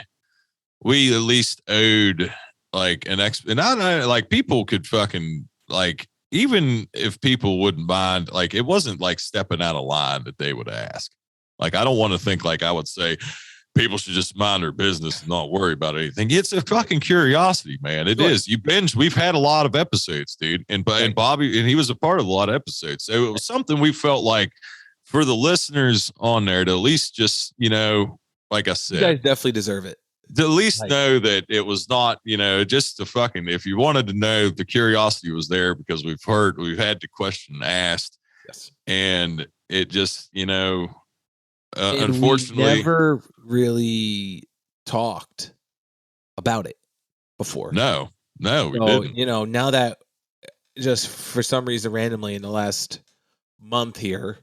B: least owed like and I know, like, people could fucking, like, even if people wouldn't mind, like, it wasn't like stepping out of line that they would ask. Like, I don't want to think like I would say people should just mind their business and not worry about anything. It's a fucking curiosity, man. It is. You binge. We've had a lot of episodes, dude, and Bobby, and he was a part of a lot of episodes. So it was something we felt like for the listeners on there to at least just, like I said,
C: you guys definitely deserve it.
B: To at least know that it was not, just to fucking, if you wanted to know, the curiosity was there, because we've had the question asked.
C: Yes.
B: And it just,
C: and
B: unfortunately,
C: we never really talked about it before.
B: No, we didn't.
C: Now that just for some reason randomly in the last month here,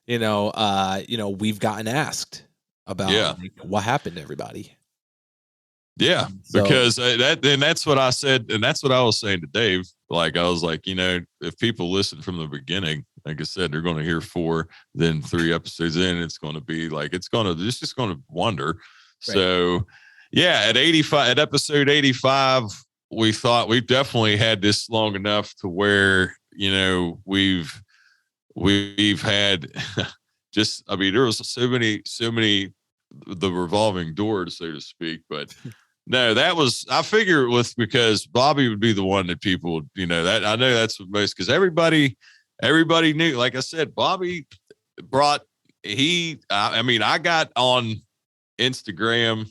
C: we've gotten asked about what happened to everybody.
B: Yeah, because that's what I said, and that's what I was saying to Dave. Like, I was like, if people listen from the beginning, like I said, they're going to hear 4, then 3 episodes in, it's going to be like, it's just going to wonder. Right. So, yeah, at episode 85, we thought we've definitely had this long enough to where, we've had just, I mean, there was so many, the revolving doors, so to speak, but no, that was, I figure because Bobby would be the one that people would, that I know that's what most, because everybody knew, like I said, Bobby I got on Instagram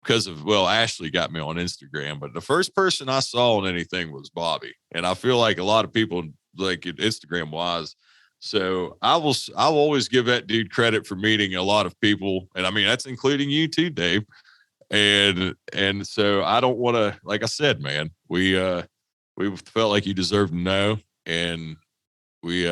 B: because of, Ashley got me on Instagram, but the first person I saw on anything was Bobby. And I feel like a lot of people, like, Instagram wise. So I'll always give that dude credit for meeting a lot of people. And I mean, that's including you too, Dave. And so I don't want to, like I said, man, we felt like you deserved to know. And we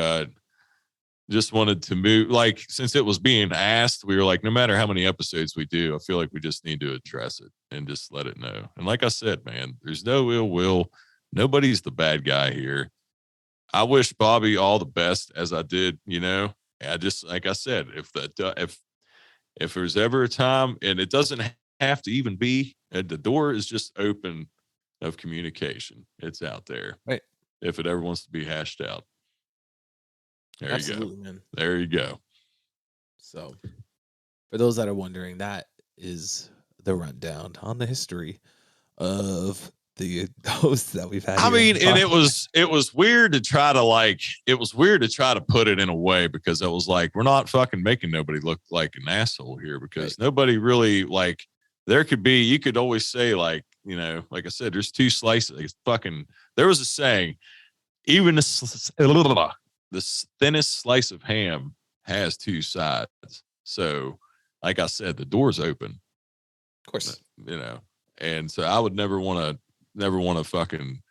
B: just wanted to move, like, since it was being asked, we were like, no matter how many episodes we do, I feel like we just need to address it and just let it know. And like I said, man, there's no ill will. Nobody's the bad guy here. I wish Bobby all the best, as I did, I just, like I said, if there's ever a time, and it doesn't have to even be, the door is just open of communication. It's out there.
C: Right.
B: If it ever wants to be hashed out. There
C: Absolutely,
B: you
C: man.
B: go. There you go.
C: So, for those that are wondering, that is the rundown on the history of the hosts that we've had.
B: I
C: here on
B: mean,
C: the
B: and
C: podcast.
B: it was weird to try to put it in a way, because it was like, we're not fucking making nobody look like an asshole here, because nobody really, like, you could always say, like, you know, like I said, there's two slices. Like, there was a saying, even the thinnest slice of ham has two sides. So, like I said, the door's open,
C: Of course.
B: you know, and so I would never want to fucking,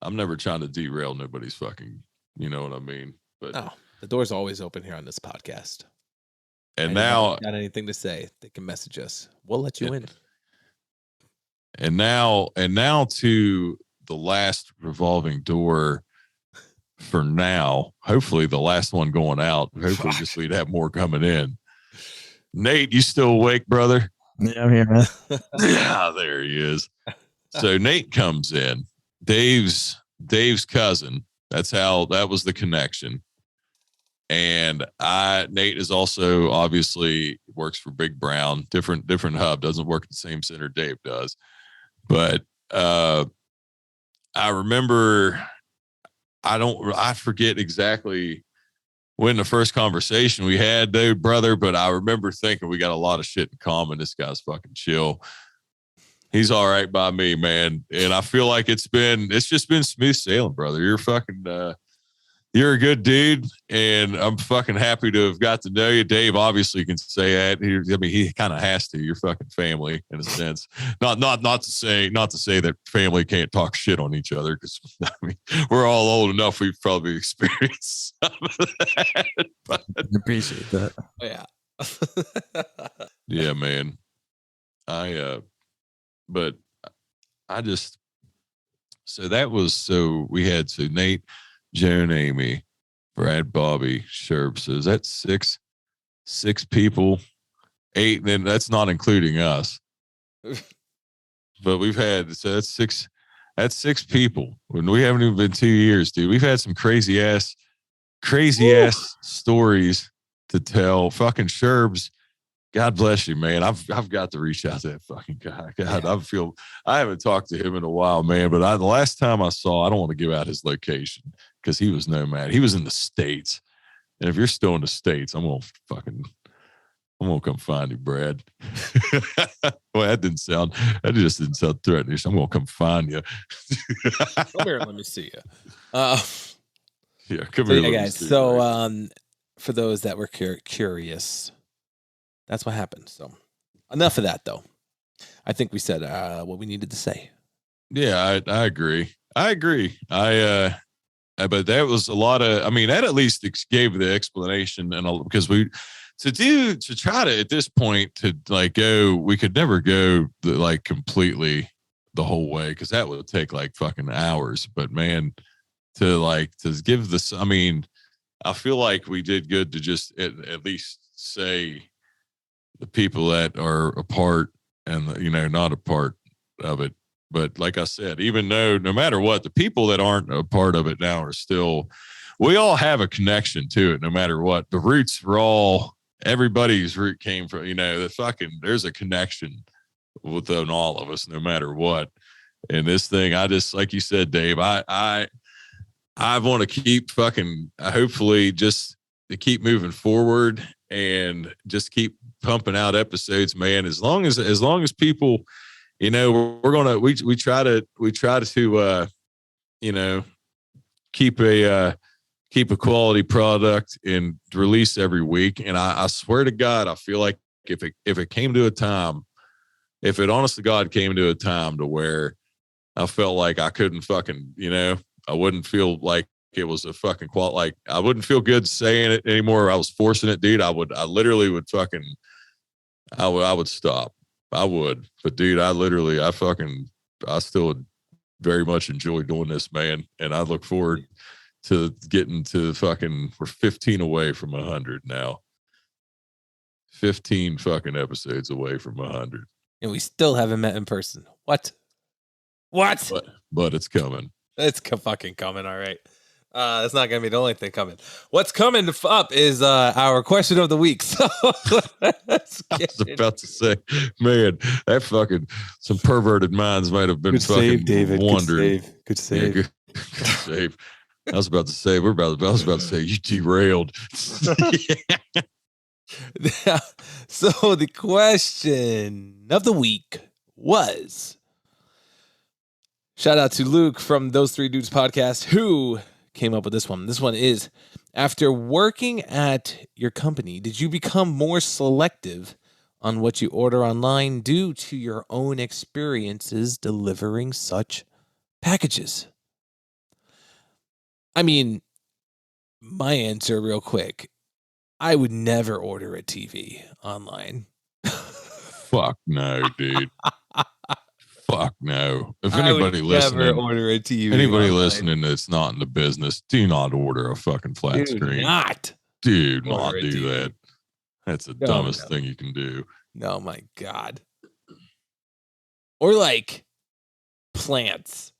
B: I'm never trying to derail nobody's fucking, you know what I mean? But
C: No, the door's always open here on this podcast.
B: and
C: Anybody
B: now
C: got anything to say, they can message us. We'll let you in.
B: and now to the last revolving door for now. Hopefully the last one going out. Hopefully just we'd have more coming in. Nate, you still awake, brother?
D: Yeah, I'm here, man.
B: Yeah, there he is. So Nate comes in. Dave's cousin. That was the connection. And Nate is also obviously works for Big Brown, different hub, doesn't work at the same center Dave does. But I remember, I forget exactly when the first conversation we had, dude, brother, but I remember thinking we got a lot of shit in common. This guy's fucking chill. He's all right by me, man. And I feel like it's just been smooth sailing, brother. You're a good dude, and I'm fucking happy to have got to know you. Dave obviously can say that. He kind of has to. You're fucking family in a sense. Not to say that family can't talk shit on each other, because I mean, we're all old enough. We've probably experienced some of that. But,
D: I appreciate that.
C: Oh, yeah.
B: yeah, man. But I just, we had Nate, Joan, Amy, Brad, Bobby, Sherb. So is that six people? 8, and then that's not including us. But we've had, that's six people. When we haven't even been 2 years, dude. We've had some crazy ass stories to tell. Fucking Sherbs, God bless you, man. I've got to reach out to that fucking guy. God, yeah. I haven't talked to him in a while, man. But the last time I don't want to give out his location, because he was nomad. He was in the States. And if you're still in the States, I'm gonna come find you, Brad. Well, that just didn't sound threatening. I'm gonna come find you.
C: Come here, let me see you.
B: Yeah, come here,
C: yeah, guys. So, for those that were curious, that's what happened. So, enough of that, though. I think we said what we needed to say.
B: Yeah, I agree. But that was a lot of. I mean, that at least gave the explanation, and because to try to at this point to like go, we could never go like completely the whole way, because that would take like fucking hours. But man, to give this, I mean, I feel like we did good to just at least say the people that are a part and not a part of it. But like I said, even though no matter what, the people that aren't a part of it now are still, we all have a connection to it no matter what. The roots were everybody's root came from, there's a connection within all of us no matter what. And this thing, I just, like you said, Dave, I want to keep hopefully just to keep moving forward and just keep pumping out episodes, man. As long as people, we're gonna we try to keep a quality product and release every week. And I swear to God, I feel like if it came to a time, if it honest to God came to a time to where I felt like I couldn't fucking, I wouldn't feel like it was a fucking like I wouldn't feel good saying it anymore. I was forcing it, dude. I literally would fucking, I would stop. I would, but dude, I still very much enjoy doing this, man. And I look forward to getting to we're 15 away from 100 now. 15 fucking episodes away from 100.
C: And we still haven't met in person. What?
B: But it's coming.
C: It's fucking coming. All right. That's not going to be the only thing coming. What's coming up is our question of the week. So let's
B: I
C: get
B: was about to say, man, that fucking some perverted minds might have been
D: Good
B: fucking
D: save, David.
B: wondering.
D: Good
B: Yeah,
D: save.
B: good save. I was about to say, I was about to say, you derailed.
C: So the question of the week was, shout out to Luke from Those Three Dudes podcast who came up with this one. This one is, after working at your company, did you become more selective on what you order online due to your own experiences delivering such packages? I mean, my answer real quick, I would never order a TV online.
B: Fuck no, dude. Fuck no. If
C: I would
B: anybody
C: never
B: listening,
C: order a TV.
B: anybody
C: online.
B: listening that's not in the business, do not order a fucking flat
C: Do
B: screen.
C: not.
B: Do
C: order
B: not
C: a
B: do
C: TV.
B: that. That's the
C: No,
B: dumbest
C: no.
B: thing you can do.
C: No, my God. Or like plants.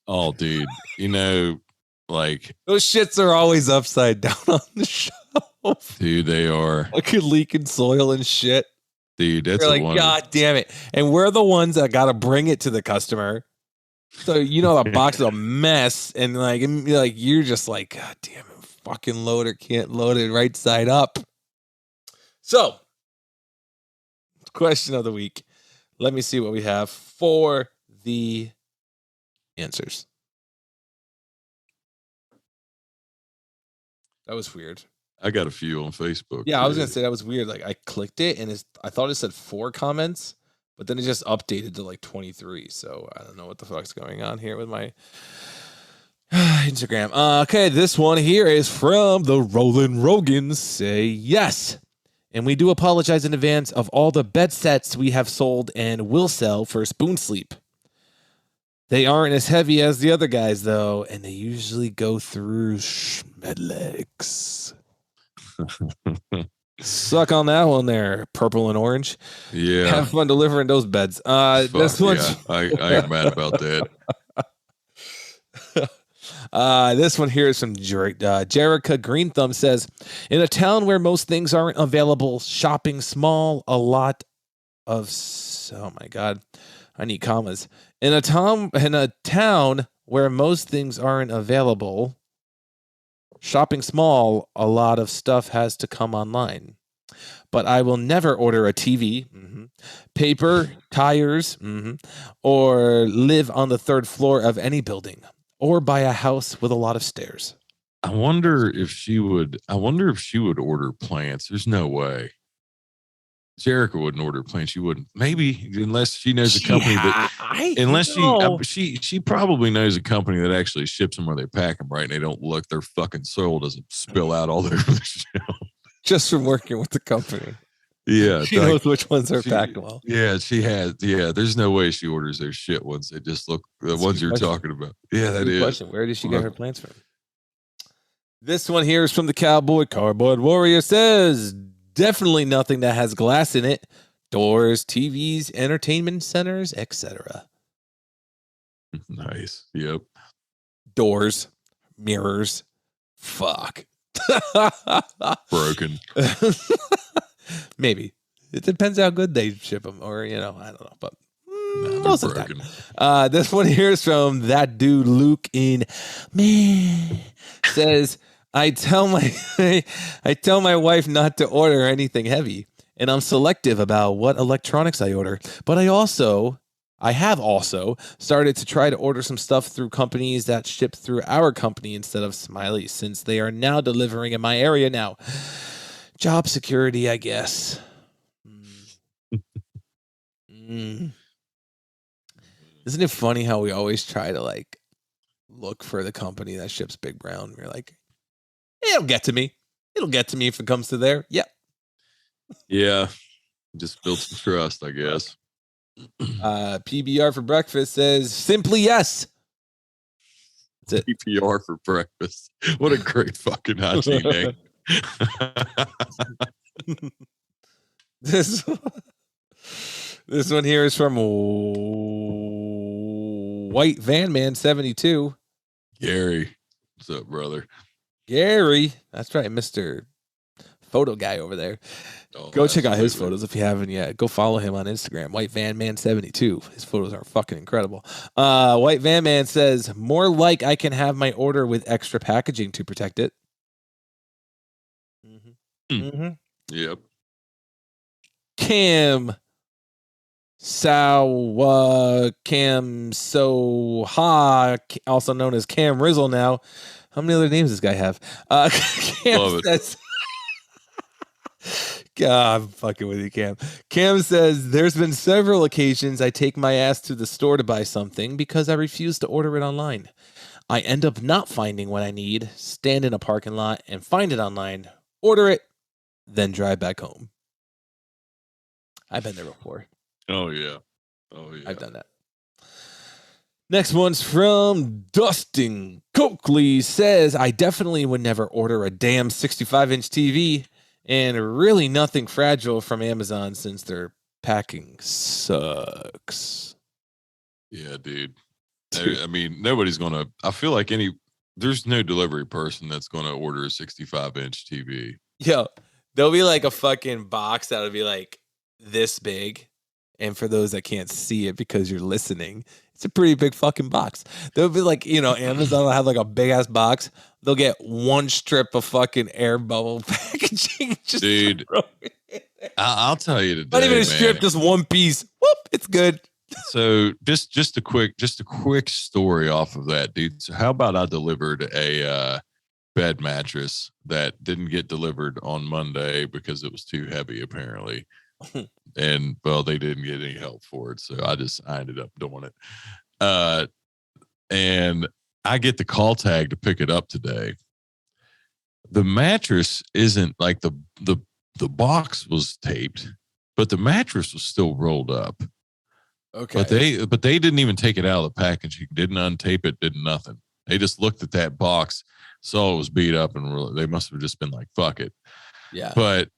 B: Oh, dude. You know, like,
C: Those shits are always upside down on the shelf.
B: dude, they are.
C: Like could leak in soil and shit.
B: Dude, that's
C: You're
B: a
C: like,
B: wonder.
C: God damn it. And we're the ones that got to bring it to the customer. So, you know, the box is a mess. And like, you're just like, God damn it. Fucking loader can't load it right side up. So, question of the week. Let me see what we have for the answers. That was weird.
B: I got a few on Facebook.
C: Yeah, I was gonna say that was weird. Like I clicked it and I thought it said 4 comments, but then it just updated to like 23. So I don't know what the fuck's going on here with my Instagram. Okay, this one here is from the Roland Rogans. Say yes. And we do apologize in advance of all the bed sets we have sold and will sell for Spoon Sleep. They aren't as heavy as the other guys, though, and they usually go through Schmedlex. Suck on that one there, purple and orange.
B: Yeah.
C: Have fun delivering those beds. This one,
B: yeah. I am mad about that.
C: This one here is from Jerica Green Thumb says, in a town where most things aren't available, shopping small, a lot of, oh my God, I need commas. In a town where most things aren't available, shopping small, a lot of stuff has to come online. But I will never order a TV, paper, tires, or live on the 3rd floor of any building, or buy a house with a lot of stairs.
B: I wonder if she would order plants. There's no way. Jerica wouldn't order plants. She wouldn't. Maybe unless she knows a company she probably knows a company that actually ships them where they pack them right, and they don't look. Their fucking soil doesn't spill out all over the shelf.
C: Just from working with the company.
B: Yeah,
C: She knows which ones are packed well.
B: Yeah, she has. Yeah, there's no way she orders those shit ones. They just look the ones you're talking about. Yeah, that is.
C: Question. Where did she get her plants from? This one here is from the Cardboard Warrior. Says, definitely nothing that has glass in it. Doors, TVs, entertainment centers, etc.
B: Nice. Yep.
C: Doors, mirrors. Fuck.
B: Broken.
C: Maybe. It depends how good they ship them, or I don't know, but most of the time. This one here is from that dude Luke in man says, I tell my wife not to order anything heavy, and I'm selective about what electronics I order. But I have also started to try to order some stuff through companies that ship through our company instead of Smiley, since they are now delivering in my area now. Job security, I guess. Isn't it funny how we always try to like look for the company that ships Big Brown? We're like, it'll get to me. It'll get to me if it comes to there. Yep.
B: Yeah. Just build some trust, I guess.
C: PBR for breakfast says simply yes. That's it.
B: PPR for breakfast. What a great fucking hygiene name.
C: This one here is from White Van Man 72.
B: Gary, what's up, brother?
C: Gary, that's right, Mr. Photo guy over there.
B: Oh,
C: Go check out his
B: absolutely.
C: photos if you haven't yet. Go follow him on Instagram, White Van Man 72. His photos are fucking incredible. White Van Man says, more like I can have my order with extra packaging to protect it.
B: Yep.
C: Cam Soha, also known as Cam Rizzle now. How many other names does this guy have? Cam
B: Love it.
C: says, God, I'm fucking with you, Cam. Cam says, there's been several occasions I take my ass to the store to buy something because I refuse to order it online. I end up not finding what I need, stand in a parking lot and find it online, order it, then drive back home. I've been there before.
B: Oh yeah. Oh yeah.
C: I've done that. Next one's from Dustin Coakley. Says, I definitely would never order a damn 65-inch TV and really nothing fragile from Amazon since their packing sucks.
B: Yeah, dude. I mean, nobody's gonna. I feel like there's no delivery person that's gonna order a 65-inch TV.
C: Yo, there'll be like a fucking box that'll be like this big. And for those that can't see it because you're listening, it's a pretty big fucking box. There'll be like, Amazon will have like a big ass box. They'll get one strip of fucking air bubble packaging. Just
B: Dude,
C: throw it in there.
B: I'll tell you today,
C: Not even a
B: man.
C: strip, just one piece. Whoop, it's good.
B: So just a quick story off of that, dude. So how about I delivered a bed mattress that didn't get delivered on Monday because it was too heavy, apparently. And well, they didn't get any help for it, so I ended up doing it. And I get the call tag to pick it up today. The mattress isn't like the box was taped, but the mattress was still rolled up.
C: Okay.
B: But they didn't even take it out of the packaging. Didn't untape it. Did nothing. They just looked at that box, saw it was beat up, and they must have just been like, "Fuck it."
C: Yeah.
B: But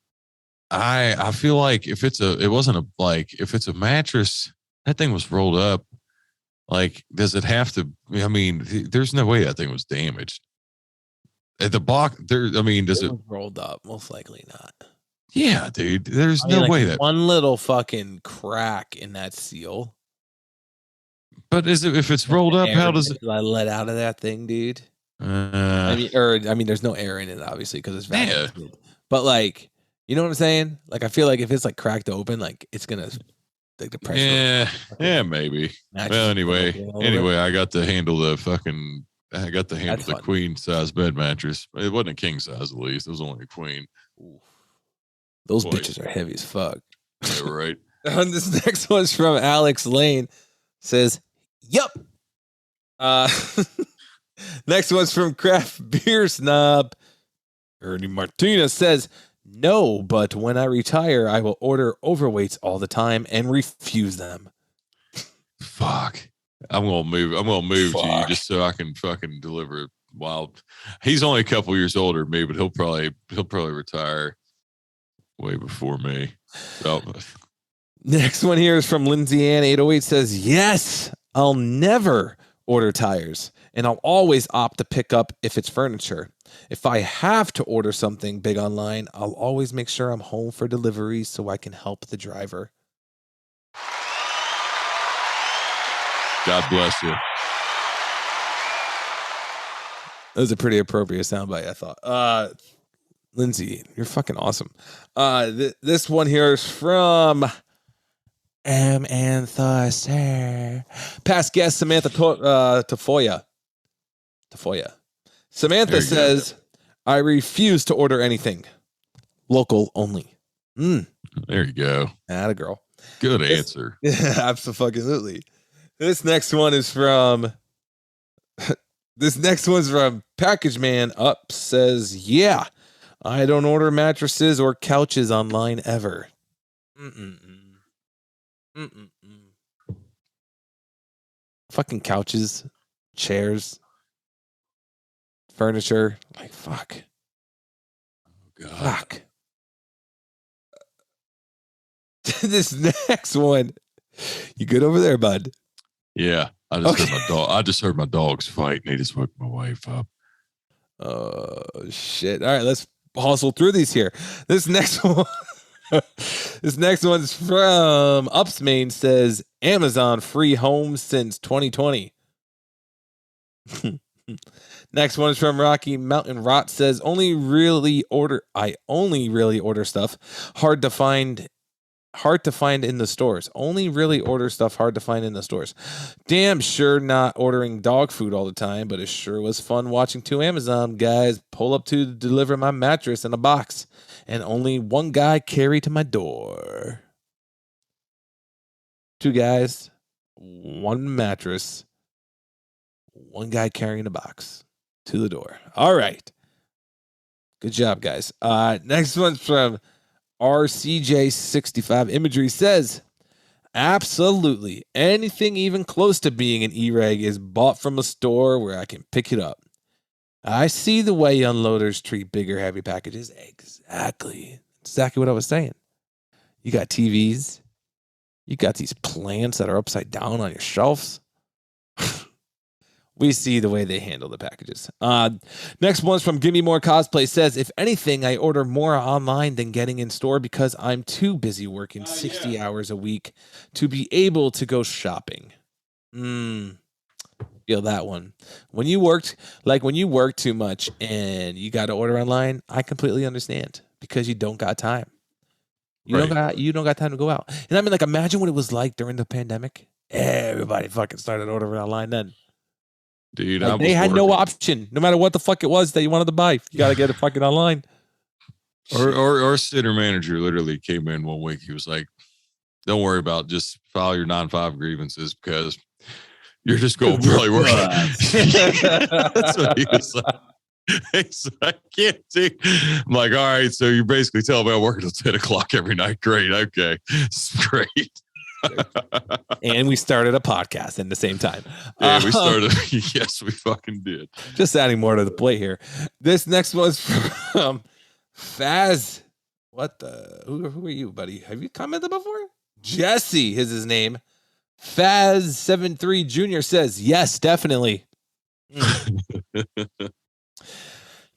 B: I feel like if it's a mattress, that thing was rolled up. Like, does it have to? I mean, there's no way that thing was damaged. At the box, there. I mean, does it?
C: was rolled up? Most likely not.
B: Yeah, dude. There's
C: I mean,
B: no
C: like
B: way that.
C: one little fucking crack in that seal.
B: But if it's rolled up? How does it?
C: I let out of that thing, dude? I mean, there's no air in it, obviously, because it's vacuum sealed. But like, you know what I'm saying? Like, I feel like if it's like cracked open, like it's gonna like the pressure.
B: Yeah, maybe. Well, anyway, I got to handle the queen size bed mattress. It wasn't a king size, at least. It was only a queen.
C: Oof. Those bitches are heavy as fuck.
B: Yeah, right.
C: And this next one's from Alex Lane. Says, "Yup." Next one's from Craft Beer Snob. Ernie Martinez says, no, but when I retire, I will order overweights all the time and refuse them.
B: Fuck. I'm gonna move to you just so I can fucking deliver wild. He's only a couple years older than me, but he'll probably retire way before me. So
C: Next one here is from Lindsay Ann 808 says, yes, I'll never order tires, and I'll always opt to pick up if it's furniture. If I have to order something big online, I'll always make sure I'm home for delivery so I can help the driver.
B: God bless you.
C: That was a pretty appropriate soundbite, I thought. Lindsay, you're fucking awesome. This one here is from Anthosser. Past guest Samantha Tafoya. Samantha says, I refuse to order anything. Local only.
B: There you go.
C: Atta girl.
B: Good answer.
C: Yeah, absolutely. This next one is from Package Man Up says, yeah, I don't order mattresses or couches online ever. Fucking couches, chairs, furniture. Like, fuck.
B: God.
C: Fuck. This next one. You good over there, bud?
B: Yeah. I just heard my dogs fight, and they just woke my wife up.
C: Oh shit! All right, let's hustle through these here. This next one, this next one's from Upsmain. Says Amazon free home since 2020. Next one is from Rocky Mountain Rot. Says I only really order stuff hard to find in the stores. Only really order stuff hard to find in the stores. Damn sure not ordering dog food all the time, but it sure was fun watching two Amazon guys pull up to deliver my mattress in a box, and only one guy carry to my door. Two guys, one mattress, one guy carrying a box to the door. All right. Good job, guys. Next one's from RCJ65 Imagery. Says, absolutely anything even close to being an E-reg is bought from a store where I can pick it up. I see the way unloaders treat bigger, heavy packages. Exactly what I was saying. You got TVs. You got these plants that are upside down on your shelves. We see the way they handle the packages. Next one's from Gimme More Cosplay. Says, if anything, I order more online than getting in store because I'm too busy working 60 hours a week to be able to go shopping. Feel that one. When you work too much and you got to order online, I completely understand because you don't got time. You don't got time to go out. And I mean, like, imagine what it was like during the pandemic. Everybody fucking started ordering online then.
B: Dude,
C: like, they had no option. No matter what the fuck it was that you wanted to buy, you got to get it fucking online.
B: Our center manager literally came in one week. He was like, "Don't worry about it. Just file your 9-5 grievances because you're just going to probably work." That's what he was like. I can't do. I'm like, all right, so you're basically telling me I'm working till 10 o'clock every night. Great, okay, it's great.
C: And we started a podcast at the same time.
B: Yeah, we started. Yes, we fucking did.
C: Just adding more to the plate here. This next one's from Faz. What the? Who are you, buddy? Have you commented before? Jesse is his name. Faz73 Jr. says, yes, definitely.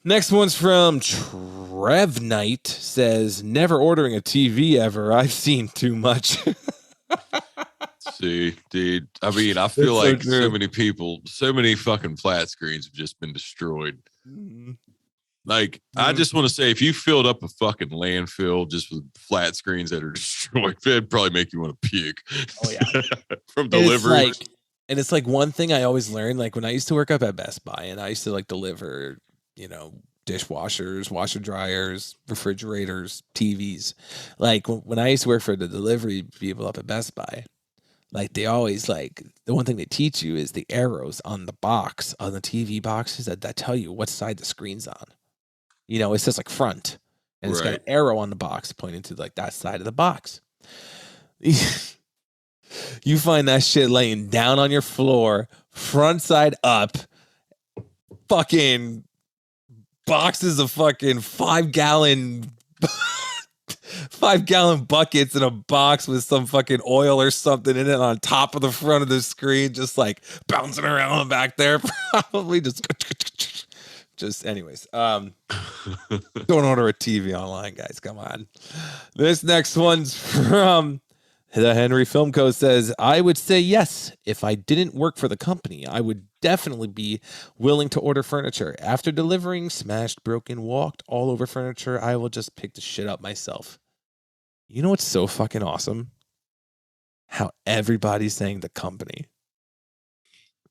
C: Next one's from Trev Knight. Says, never ordering a TV ever. I've seen too much.
B: See, dude. I mean, I feel like so many people, so many fucking flat screens have just been destroyed. Like, I just want to say, if you filled up a fucking landfill just with flat screens that are destroyed, it'd probably make you want to puke. Oh yeah, from delivery.
C: And it's like one thing I always learned. Like when I used to work up at Best Buy, and I used to like deliver, dishwashers, washer dryers, refrigerators, TVs. Like when I used to work for the delivery people up at Best Buy, like they always like the one thing they teach you is the arrows on the box, on the TV boxes that tell you what side the screen's on. It says like front, and it's got an arrow on the box pointing to like that side of the box. You find that shit laying down on your floor, front side up, fucking boxes of fucking 5-gallon buckets in a box with some fucking oil or something in it on top of the front of the screen, just like bouncing around back there. Probably just anyways. Don't order a TV online, guys. Come on. This next one's from the Henry Film Co. Says, I would say yes. If I didn't work for the company, I would definitely be willing to order furniture. After delivering smashed, broken, walked all over furniture, I will just pick the shit up myself. You know what's so fucking awesome? How everybody's saying the company.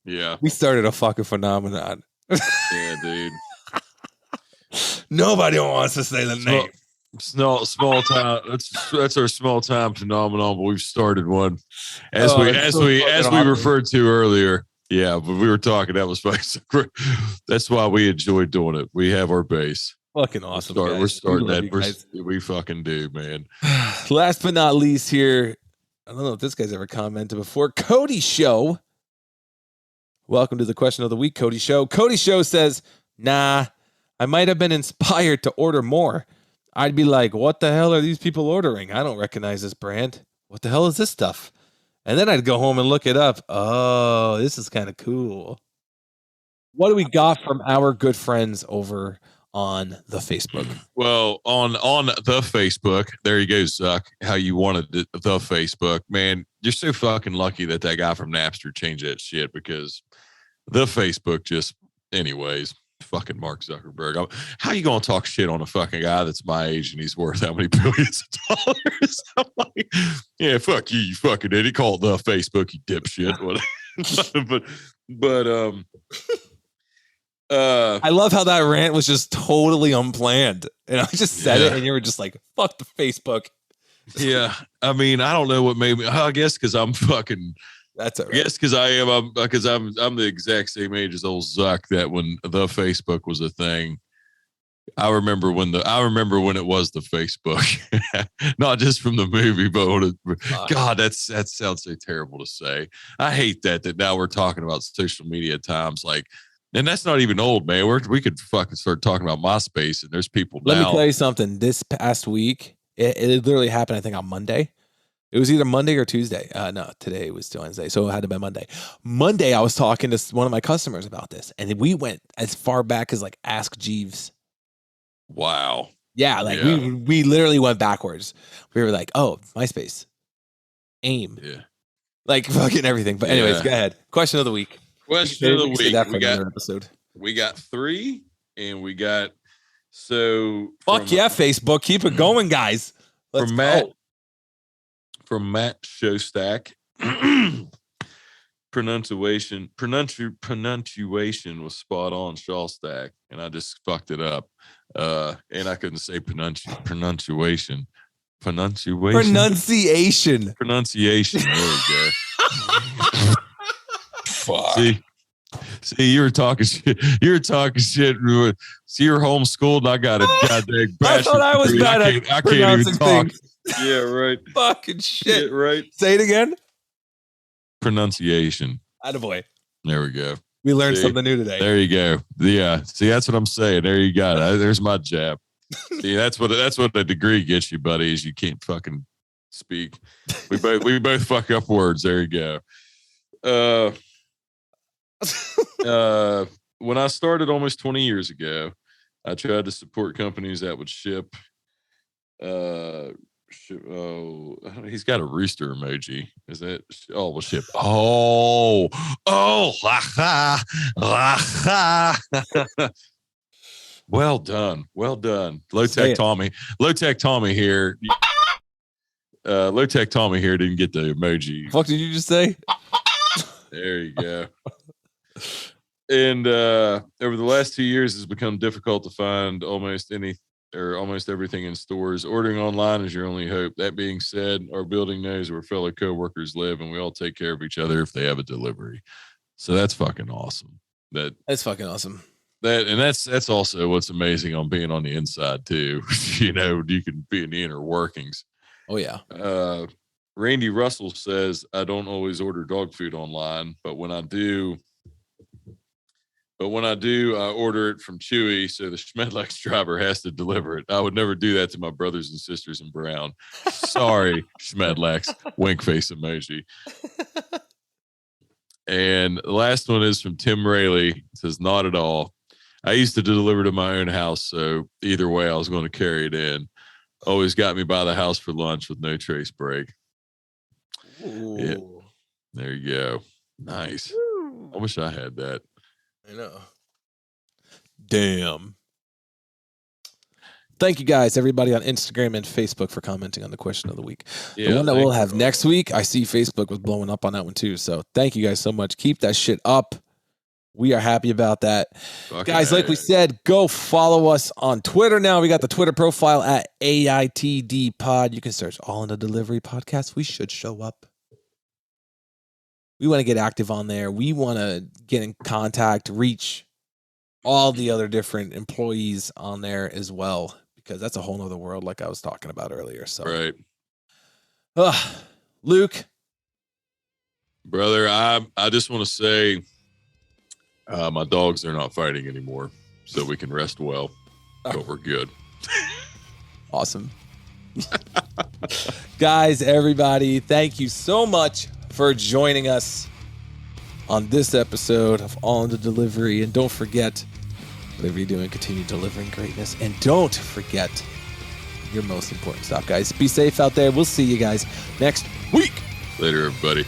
B: Yeah.
C: We started a fucking phenomenon.
B: Yeah, dude.
C: Nobody wants to say the name.
B: Small time. That's our small time phenomenon, but we've started one. As we referred to earlier. Yeah, but we were talking. That was that's why we enjoyed doing it. We have our base.
C: Fucking awesome.
B: We're starting that. We fucking do, man.
C: Last but not least, here, I don't know if this guy's ever commented before. Cody Show. Welcome to the question of the week, Cody Show. Cody Show says, nah, I might have been inspired to order more. I'd be like, what the hell are these people ordering? I don't recognize this brand. What the hell is this stuff? And then I'd go home and look it up. Oh, this is kind of cool. What do we got from our good friends over on the Facebook?
B: Well, on the Facebook, there you go, Zuck. How you wanted it, the Facebook, man. You're so fucking lucky that guy from Napster changed that shit, because the Facebook just, anyways, fucking Mark Zuckerberg. How you gonna talk shit on a fucking guy that's my age and he's worth how many billions of dollars? I'm like, yeah, fuck you, you fucking idiot. Call it the Facebook, you dipshit. but
C: I love how that rant was just totally unplanned. And I just said it
B: Yeah.
C: and you were just like, fuck the Facebook.
B: yeah, I mean, I don't know what made me. I guess because I'm fucking.
C: That's all
B: I
C: right.
B: guess because I'm the exact same age as old Zuck, that when the Facebook was a thing. I remember when it was the Facebook, not just from the movie, but God, that sounds so terrible to say. I hate that now we're talking about social media at times, like, and that's not even old, man. We could fucking start talking about MySpace, and there's people
C: Let
B: now.
C: me tell you something. This past week, it literally happened, I think, on Monday. It was either Monday or Tuesday. No, today was Wednesday, so it had to be Monday. Monday, I was talking to one of my customers about this, and we went as far back as like Ask Jeeves.
B: Wow.
C: Yeah, like
B: Yeah.
C: we literally went backwards. We were like, oh, MySpace, AIM,
B: Yeah.
C: like fucking everything. But anyways,
B: Yeah.
C: go ahead. Question of the week.
B: Question of the
C: We can save
B: week.
C: that for another episode.
B: We got 3, and we got so
C: Fuck
B: from-
C: yeah, Facebook. Keep it going, guys. Let's
B: from Matt
C: go.
B: from Matt Showstack. pronunciation was spot on, Shawstack, and I just fucked it up. And I couldn't say pronunciation.
C: Pronunciation.
B: Pronunciation. There we go.
C: Fuck.
B: See, you were talking shit. You were talking shit. See, you're homeschooled, and I got a goddamn.
C: I thought I was bad at
B: I can't even
C: pronouncing
B: talk.
C: things.
B: Yeah, right.
C: Fucking shit.
B: Yeah, right.
C: Say it again.
B: Pronunciation.
C: Attaboy.
B: There we go.
C: We learned
B: See?
C: something new today.
B: There you go. Yeah. See, that's what I'm saying. There you got it. There's my jab. See, that's what a degree gets you, buddy, is you can't fucking speak. We both fuck up words. There you go. When I started almost 20 years ago, I tried to support companies that would ship. He's got a rooster emoji. Is that? Oh, we'll ship. Oh, ha, ha. Well done. Low
C: Say
B: tech
C: it.
B: Tommy here. Low tech Tommy here didn't get the emoji.
C: Fuck did you just say?
B: There you go. And over the last 2 years, it's become difficult to find almost everything in stores. Ordering online is your only hope. That being said, our building knows where fellow coworkers live, and we all take care of each other if they have a delivery. So that's fucking awesome.
C: That's fucking awesome.
B: That's also what's amazing on being on the inside too. You know, you can be in the inner workings.
C: Oh yeah.
B: Randy Russell says, I don't always order dog food online, but when I do, I order it from Chewy, so the Schmedlex driver has to deliver it. I would never do that to my brothers and sisters in Brown. Sorry, Schmedlex. Wink face emoji. And the last one is from Tim Rayleigh. It says, not at all. I used to deliver to my own house, so either way, I was going to carry it in. Always got me by the house for lunch with no trace break. Yeah. There you go. Nice. I wish I had that.
C: I know. Damn. Thank you guys, everybody on Instagram and Facebook for commenting on the question of the week. The one that we'll have next week, I see Facebook was blowing up on that one too. So thank you guys so much. Keep that shit up. We are happy about that. Guys, like we said, go follow us on Twitter now. We got the Twitter profile at AITD Pod. You can search All in the Delivery Podcast. We should show up. We want to get active on there. We want to get in contact, reach all the other different employees on there as well, because that's a whole nother world like I was talking about earlier. So,
B: right.
C: Luke.
B: Brother, I just want to say my dogs are not fighting anymore, so we can rest well, but we're good.
C: Awesome. Guys, everybody, thank you so much for for joining us on this episode of On the Delivery. And don't forget, whatever you're doing, continue delivering greatness. And don't forget your most important stuff, guys. Be safe out there. We'll see you guys next week.
B: Later, everybody.